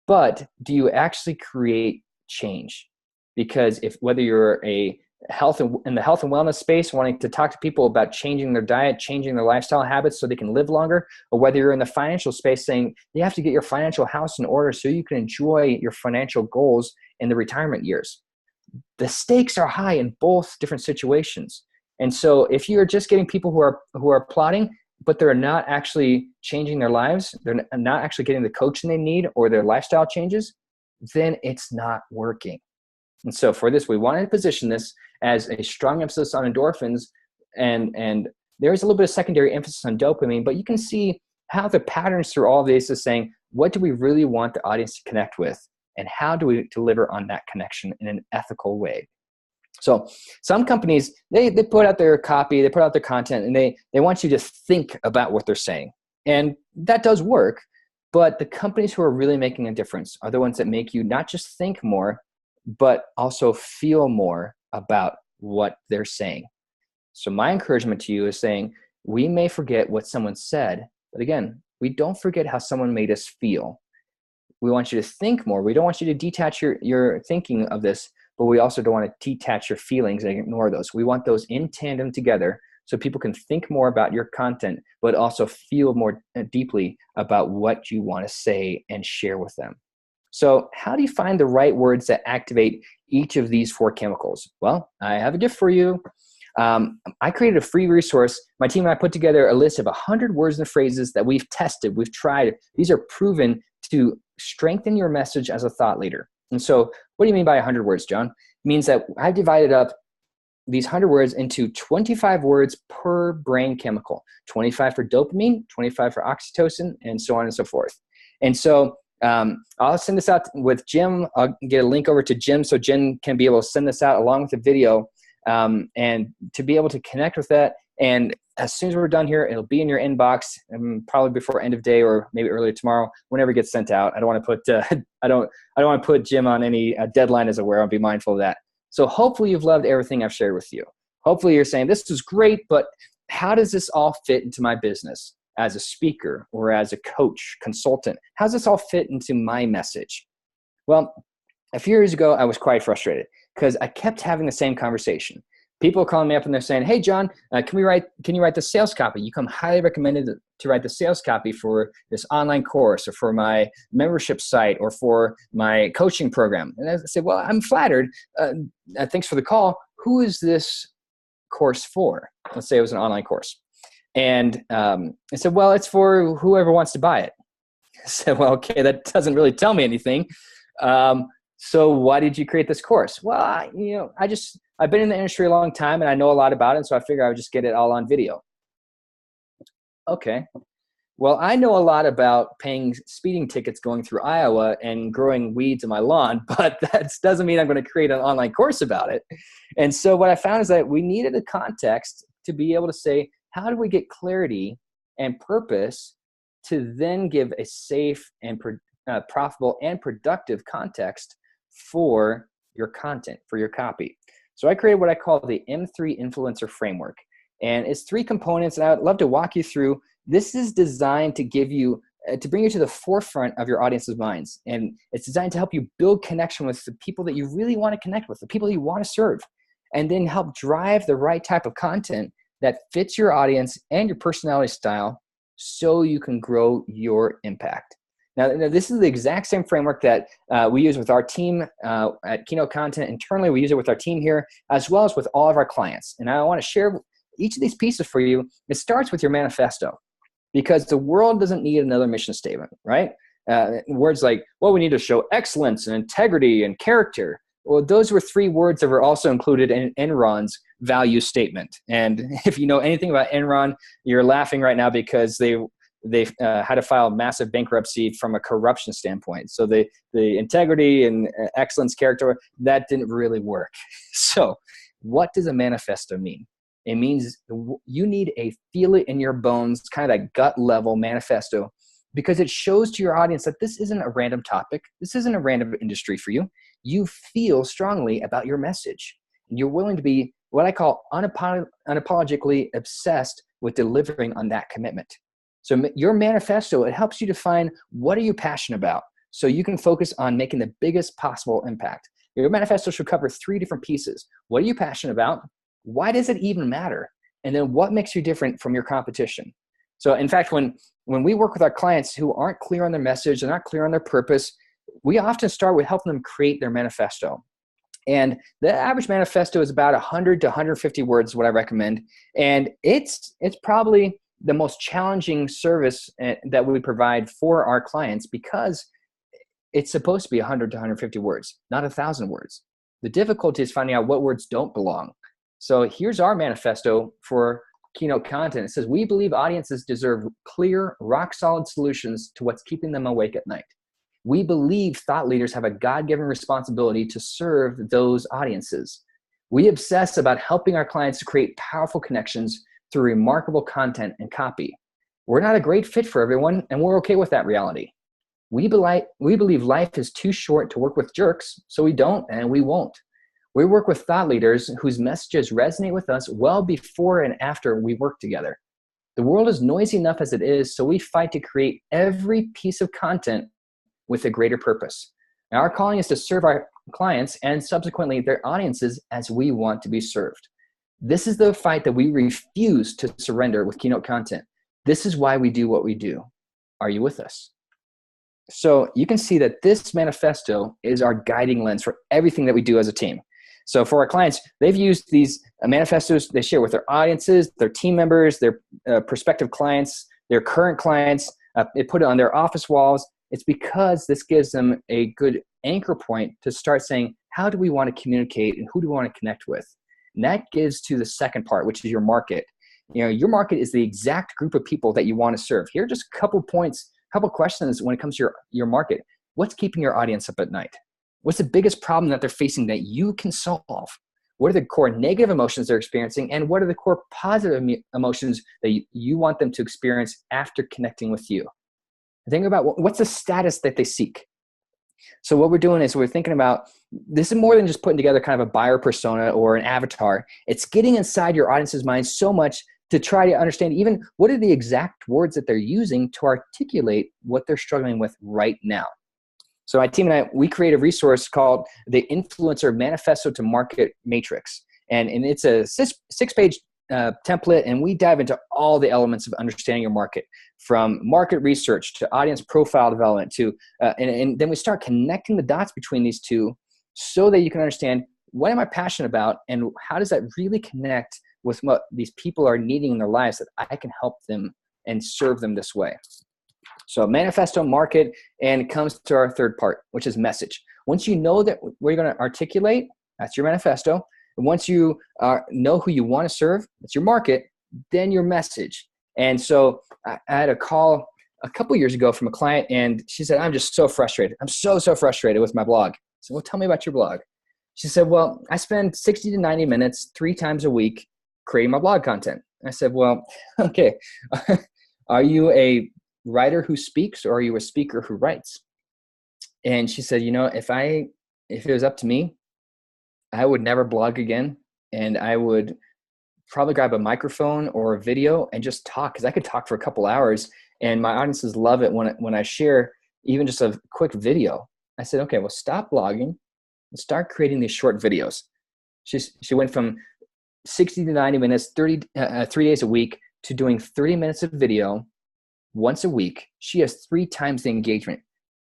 but do you actually create change? Because whether you're in the health and wellness space, wanting to talk to people about changing their diet, changing their lifestyle habits so they can live longer, or whether you're in the financial space saying you have to get your financial house in order so you can enjoy your financial goals in the retirement years. The stakes are high in both different situations. And so if you're just getting people who are applauding, but they're not actually changing their lives, they're not actually getting the coaching they need or their lifestyle changes, then it's not working. And so for this, we wanted to position this as a strong emphasis on endorphins, and there's a little bit of secondary emphasis on dopamine, but you can see how the patterns through all of this is saying, what do we really want the audience to connect with? And how do we deliver on that connection in an ethical way? So some companies, they put out their copy, they put out their content, and they want you to think about what they're saying. And that does work, but the companies who are really making a difference are the ones that make you not just think more, but also feel more about what they're saying. So my encouragement to you is saying, we may forget what someone said, but again, we don't forget how someone made us feel. We want you to think more. We don't want you to detach your thinking of this, but we also don't want to detach your feelings and ignore those. We want those in tandem together so people can think more about your content, but also feel more deeply about what you want to say and share with them. So how do you find the right words that activate each of these four chemicals? Well, I have a gift for you. I created a free resource. My team and I put together a list of 100 words and phrases that we've tested, we've tried. These are proven to strengthen your message as a thought leader. And so what do you mean by 100 words, John? It means that I've divided up these 100 words into 25 words per brain chemical, 25 for dopamine, 25 for oxytocin, and so on and so forth. And so I'll send this out with Jim. I'll get a link over to Jim so Jim can be able to send this out along with the video and to be able to connect with that. And as soon as we're done here, it'll be in your inbox probably before end of day or maybe early tomorrow, whenever it gets sent out. I don't want to put I don't want to put Jim on any deadline, as it were. I'll be mindful of that. So hopefully you've loved everything I've shared with you. Hopefully you're saying this is great, but how does this all fit into my business? As a speaker or as a coach, consultant? How does this all fit into my message? Well, a few years ago, I was quite frustrated because I kept having the same conversation. People calling me up and they're saying, hey, John, can you write the sales copy? You come highly recommended to write the sales copy for this online course or for my membership site or for my coaching program. And I said, well, I'm flattered. Thanks for the call. Who is this course for? Let's say it was an online course. And I said, well, it's for whoever wants to buy it. I said, well, okay, that doesn't really tell me anything. So why did you create this course? Well, I've been in the industry a long time and I know a lot about it. So I figured I would just get it all on video. Okay. Well, I know a lot about paying speeding tickets going through Iowa and growing weeds in my lawn, but that doesn't mean I'm going to create an online course about it. And so what I found is that we needed a context to be able to say, how do we get clarity and purpose to then give a safe and profitable and productive context for your content, for your copy. So I created what I call the M3 Influencer Framework. And it's 3 components, and I would love to walk you through. This is designed to give you, to bring you to the forefront of your audience's minds. And it's designed to help you build connection with the people that you really want to connect with, the people you want to serve, and then help drive the right type of content that fits your audience and your personality style so you can grow your impact. Now, this is the exact same framework that we use with our team at Keynote Content. Internally, we use it with our team here, as well as with all of our clients. And I want to share each of these pieces for you. It starts with your manifesto, because the world doesn't need another mission statement, right? Words like, well, we need to show excellence and integrity and character. Well, those were 3 words that were also included in Enron's value statement. And if you know anything about Enron, you're laughing right now because they had to file massive bankruptcy from a corruption standpoint. So the integrity and excellence character, that didn't really work. So what does a manifesto mean? It means you need a feel it in your bones, kind of that gut level manifesto, because it shows to your audience that this isn't a random topic. This isn't a random industry for you. You feel strongly about your message. And you're willing to be what I call unapologetically obsessed with delivering on that commitment. So your manifesto, it helps you define what are you passionate about so you can focus on making the biggest possible impact. Your manifesto should cover 3 different pieces. What are you passionate about? Why does it even matter? And then what makes you different from your competition? So in fact, when we work with our clients who aren't clear on their message, they're not clear on their purpose, we often start with helping them create their manifesto. And the average manifesto is about 100 to 150 words, what I recommend. And it's probably the most challenging service that we provide for our clients, because it's supposed to be 100 to 150 words, not 1,000 words. The difficulty is finding out what words don't belong. So here's our manifesto for Keynote Content. It says, we believe audiences deserve clear, rock-solid solutions to what's keeping them awake at night. We believe thought leaders have a God-given responsibility to serve those audiences. We obsess about helping our clients to create powerful connections through remarkable content and copy. We're not a great fit for everyone, and we're okay with that reality. We believe life is too short to work with jerks, so we don't and we won't. We work with thought leaders whose messages resonate with us well before and after we work together. The world is noisy enough as it is, so we fight to create every piece of content with a greater purpose. Now, our calling is to serve our clients and subsequently their audiences as we want to be served. This is the fight that we refuse to surrender with Keynote Content. This is why we do what we do. Are you with us? So you can see that this manifesto is our guiding lens for everything that we do as a team. So for our clients, they've used these manifestos they share with their audiences, their team members, their prospective clients, their current clients. They put it on their office walls. It's because this gives them a good anchor point to start saying, how do we want to communicate and who do we want to connect with? And that gives to the second part, which is your market. Your market is the exact group of people that you want to serve. Here are just a couple points, a couple questions when it comes to your market. What's keeping your audience up at night? What's the biggest problem that they're facing that you can solve? What are the core negative emotions they're experiencing? And what are the core positive emotions that you want them to experience after connecting with you? Think about what's the status that they seek. So what we're doing is we're thinking about, this is more than just putting together kind of a buyer persona or an avatar. It's getting inside your audience's mind so much to try to understand even what are the exact words that they're using to articulate what they're struggling with right now. So my team and I, we create a resource called the Influencer Manifesto to Market Matrix. And it's a six-page template, and we dive into all the elements of understanding your market, from market research to audience profile development to, and then we start connecting the dots between these two so that you can understand, what am I passionate about and how does that really connect with what these people are needing in their lives that I can help them and serve them this way. So manifesto, market, and it comes to our third part, which is message. Once you know that where you're going to articulate, that's your manifesto. And once you know who you want to serve, that's your market, then your message. And so I had a call a couple years ago from a client, and she said, I'm just so frustrated. I'm so frustrated with my blog. I said, well, tell me about your blog. She said, well, I spend 60 to 90 minutes 3 times a week creating my blog content. I said, well, okay, are you a writer who speaks, or are you a speaker who writes? And she said, if it was up to me, I would never blog again. And I would probably grab a microphone or a video and just talk, because I could talk for a couple hours, and my audiences love it when I share even just a quick video. I said, okay, well, stop blogging and start creating these short videos. She went from 60 to 90 minutes, 3 days a week, to doing 30 minutes of video once a week. She has 3 times the engagement,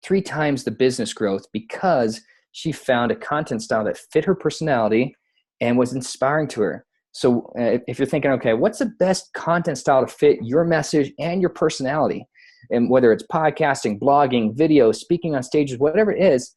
3 times the business growth, because she found a content style that fit her personality and was inspiring to her. So if you're thinking, okay, what's the best content style to fit your message and your personality? And whether it's podcasting, blogging, video, speaking on stages, whatever it is,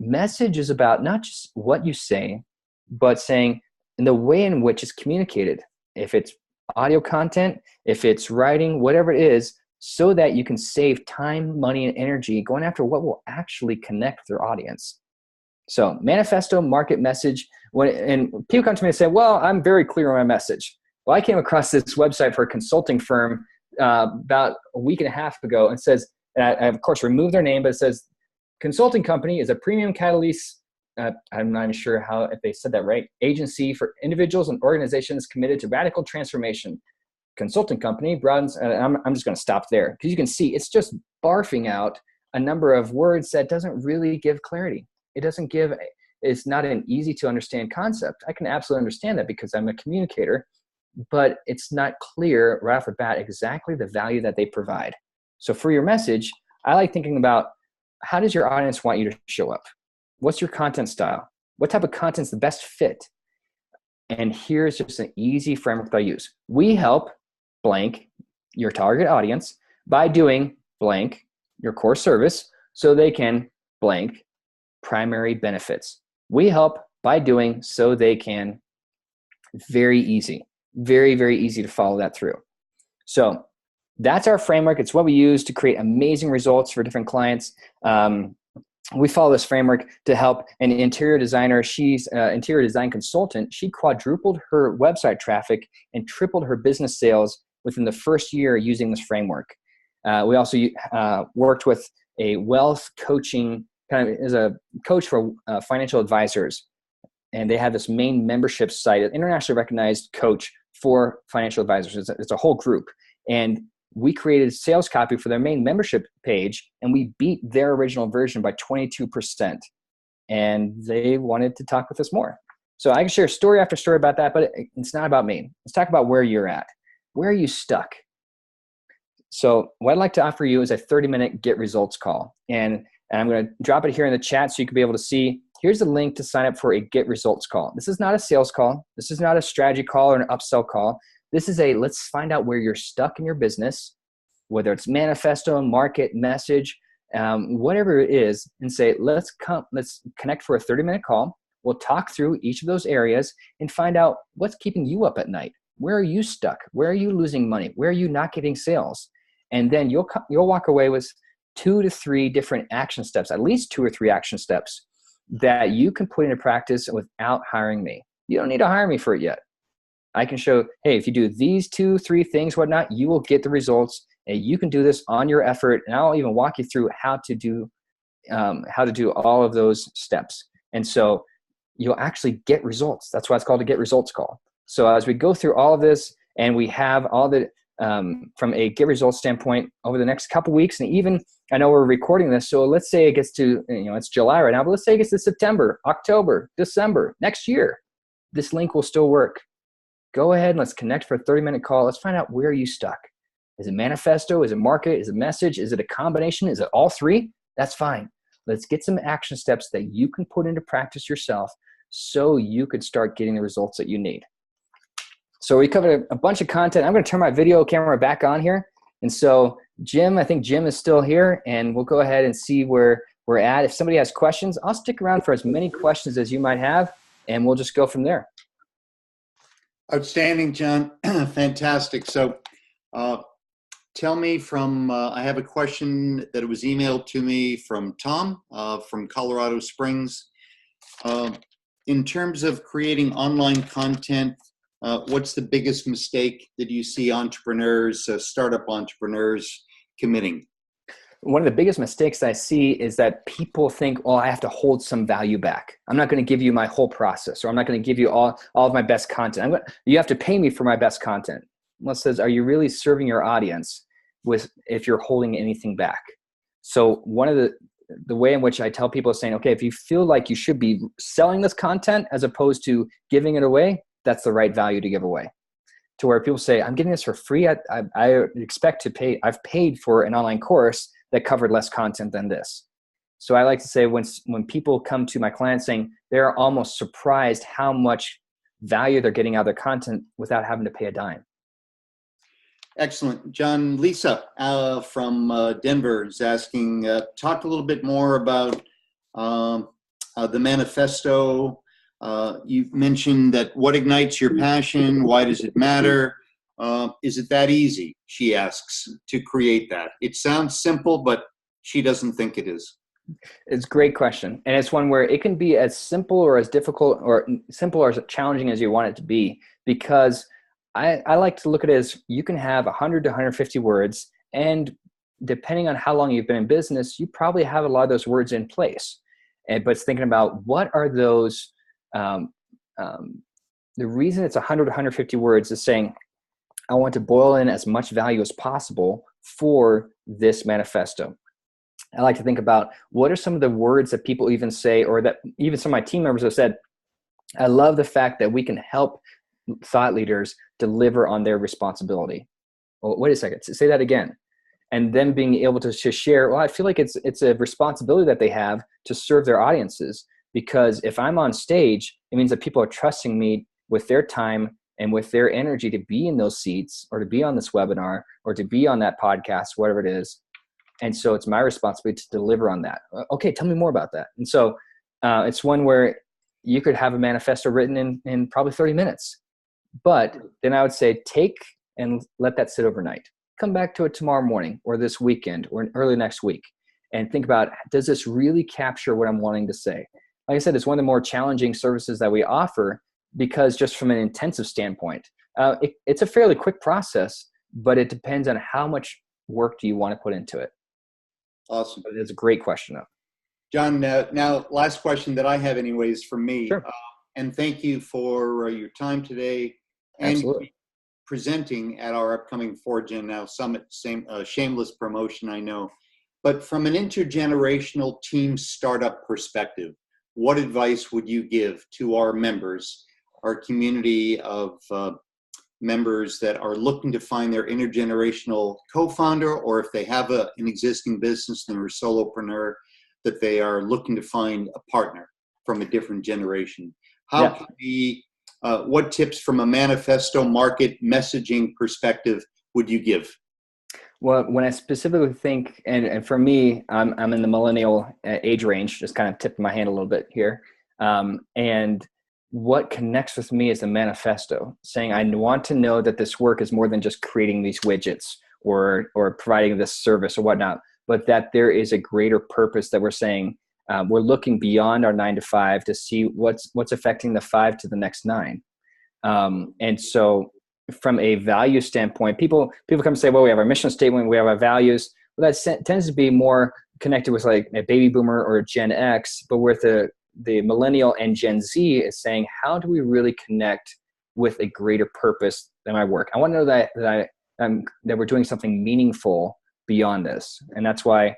message is about not just what you say, but saying in the way in which it's communicated. If it's audio content, if it's writing, whatever it is, so that you can save time, money, and energy going after what will actually connect with your audience. So manifesto, market, message. And people come to me and say, well, I'm very clear on my message. Well, I came across this website for a consulting firm about a week and a half ago, and says, and I of course removed their name, but it says, consulting company is a premium catalyst. I'm not even sure if they said that right. Agency for individuals and organizations committed to radical transformation. Consulting company broadens. I'm just going to stop there, because you can see it's just barfing out a number of words that doesn't really give clarity. It's not an easy to understand concept. I can absolutely understand that because I'm a communicator, but it's not clear right off the bat exactly the value that they provide. So for your message, I like thinking about, how does your audience want you to show up? What's your content style? What type of content's the best fit? And here's just an easy framework that I use. We help blank your target audience by doing blank your core service so they can blank primary benefits. We help by doing so they can. Very easy. Very, very easy to follow that through. So that's our framework. It's what we use to create amazing results for different clients. We follow this framework to help an interior designer. She's an interior design consultant. She quadrupled her website traffic and tripled her business sales within the first year using this framework. We also worked with a wealth coaching, kind of as a coach for financial advisors. And they have this main membership site, an internationally recognized coach for financial advisors. It's a whole group. And we created sales copy for their main membership page, and we beat their original version by 22%. And they wanted to talk with us more. So I can share story after story about that, but it's not about me. Let's talk about where you're at. Where are you stuck? So what I'd like to offer you is a 30-minute get results call. And I'm going to drop it here in the chat so you can be able to see. Here's a link to sign up for a get results call. This is not a sales call. This is not a strategy call or an upsell call. This is let's find out where you're stuck in your business, whether it's manifesto, market, message, whatever it is, and say, let's connect for a 30-minute call. We'll talk through each of those areas and find out what's keeping you up at night. Where are you stuck? Where are you losing money? Where are you not getting sales? And then you'll walk away with 2 to 3 different action steps, at least 2 or 3 action steps that you can put into practice without hiring me. You don't need to hire me for it yet. I can show, hey, if you do these 2, 3 things, whatnot, you will get the results, and you can do this on your effort. And I'll even walk you through how to do all of those steps. And so you'll actually get results. That's why it's called a get results call. So as we go through all of this, and we have all the from a get results standpoint over the next couple weeks, and even I know we're recording this, so let's say it gets to, it's July right now, but let's say it gets to September, October, December, next year, this link will still work. Go ahead and let's connect for a 30-minute call. Let's find out where you stuck. Is it manifesto? Is it market? Is it message? Is it a combination? Is it all 3? That's fine. Let's get some action steps that you can put into practice yourself so you could start getting the results that you need. So we covered a bunch of content. I'm going to turn my video camera back on here. And so Jim, I think Jim is still here, and we'll go ahead and see where we're at. If somebody has questions, I'll stick around for as many questions as you might have, and we'll just go from there. Outstanding, John. Fantastic. So tell me I have a question that was emailed to me from Tom from Colorado Springs. In terms of creating online content, what's the biggest mistake that you see entrepreneurs, startup entrepreneurs committing? One of the biggest mistakes I see is that people think, oh, I have to hold some value back. I'm not going to give you my whole process, or I'm not going to give you all of my best content. You have to pay me for my best content. Well, it says, are you really serving your audience if you're holding anything back? So one of the way in which I tell people is saying, okay, if you feel like you should be selling this content as opposed to giving it away, that's the right value to give away. To where people say, I'm getting this for free. I expect to pay. I've paid for an online course that covered less content than this. So I like to say when people come to my clients saying they're almost surprised how much value they're getting out of their content without having to pay a dime. Excellent. John, Lisa from Denver is asking, talk a little bit more about the manifesto. You mentioned that what ignites your passion? Why does it matter? Is it that easy, she asks, to create that? It sounds simple, but she doesn't think it is. It's a great question. And it's one where it can be as simple or as difficult or simple or as challenging as you want it to be, because I like to look at it as you can have 100 to 150 words, and depending on how long you've been in business, you probably have a lot of those words in place. But it's thinking about what are those, the reason it's 100 to 150 words is saying, I want to boil in as much value as possible for this manifesto. I like to think about what are some of the words that people even say, or that even some of my team members have said. I love the fact that we can help thought leaders deliver on their responsibility. Well, wait a second, say that again. And then being able to share, well, I feel like it's a responsibility that they have to serve their audiences, because if I'm on stage, it means that people are trusting me with their time and with their energy to be in those seats, or to be on this webinar, or to be on that podcast, whatever it is. And so it's my responsibility to deliver on that. Okay, tell me more about that. And so it's one where you could have a manifesto written in probably 30 minutes. But then I would say take and let that sit overnight. Come back to it tomorrow morning or this weekend or early next week, and think about, does this really capture what I'm wanting to say? Like I said, it's one of the more challenging services that we offer, because just from an intensive standpoint, it's a fairly quick process, but it depends on how much work do you want to put into it. Awesome. It's a great question, though. John, now last question that I have anyways from me. Sure. And thank you for your time today and Absolutely. presenting at our upcoming ForgeN Now Summit. Shameless promotion, I know. But from an intergenerational team startup perspective, what advice would you give to our members, our community of members that are looking to find their intergenerational co-founder, or if they have an existing business and they're a solopreneur, that they are looking to find a partner from a different generation? How can we, what tips from a manifesto market messaging perspective would you give? Well, when I specifically think, and for me, I'm in the millennial age range, just kind of tipping my hand a little bit here. And what connects with me is the manifesto, saying I want to know that this work is more than just creating these widgets or providing this service or whatnot, but that there is a greater purpose, that we're saying we're looking beyond our 9 to 5 to see what's affecting the 5 to the next 9. And so from a value standpoint, people come and say, well, we have our mission statement, we have our values. Well, that tends to be more connected with like a baby boomer or a Gen X, but with the millennial and Gen Z is saying, how do we really connect with a greater purpose than my work? I want to know that we're doing something meaningful beyond this. And that's why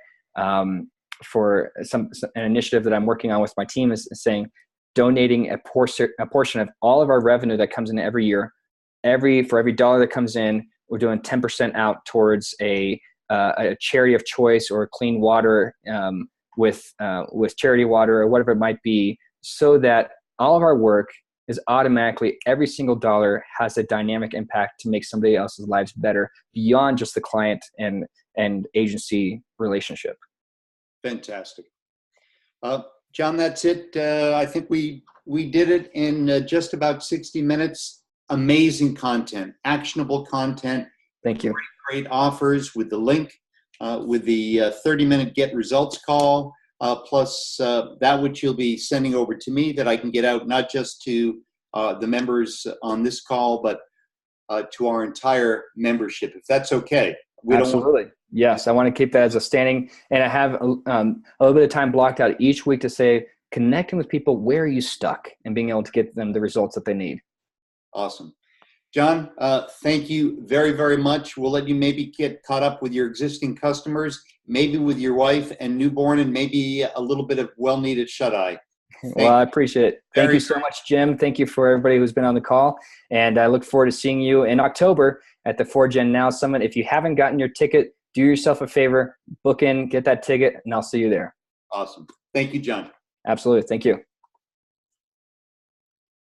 for an initiative that I'm working on with my team is saying, donating a portion of all of our revenue that comes in every year, for every dollar that comes in, we're doing 10% out towards a charity of choice, or clean water with charity water or whatever it might be, so that all of our work is automatically, every single dollar has a dynamic impact to make somebody else's lives better beyond just the client and agency relationship. Fantastic. John, that's it. I think we did it in just about 60 minutes. Amazing content, actionable content, Thank you. great offers with the link, with the 30-minute get results call, plus that which you'll be sending over to me that I can get out not just to the members on this call, but to our entire membership, if that's okay. Absolutely. Yes, I want to keep that as a standing, and I have a little bit of time blocked out each week to say, connecting with people, where are you stuck, and being able to get them the results that they need. Awesome. John, thank you very, very much. We'll let you maybe get caught up with your existing customers, maybe with your wife and newborn, and maybe a little bit of well-needed shut-eye. Well, I appreciate it. Thank you so much, Jim. Thank you for everybody who's been on the call. And I look forward to seeing you in October at the 4Gen Now Summit. If you haven't gotten your ticket, do yourself a favor, book in, get that ticket, and I'll see you there. Awesome. Thank you, John. Absolutely. Thank you.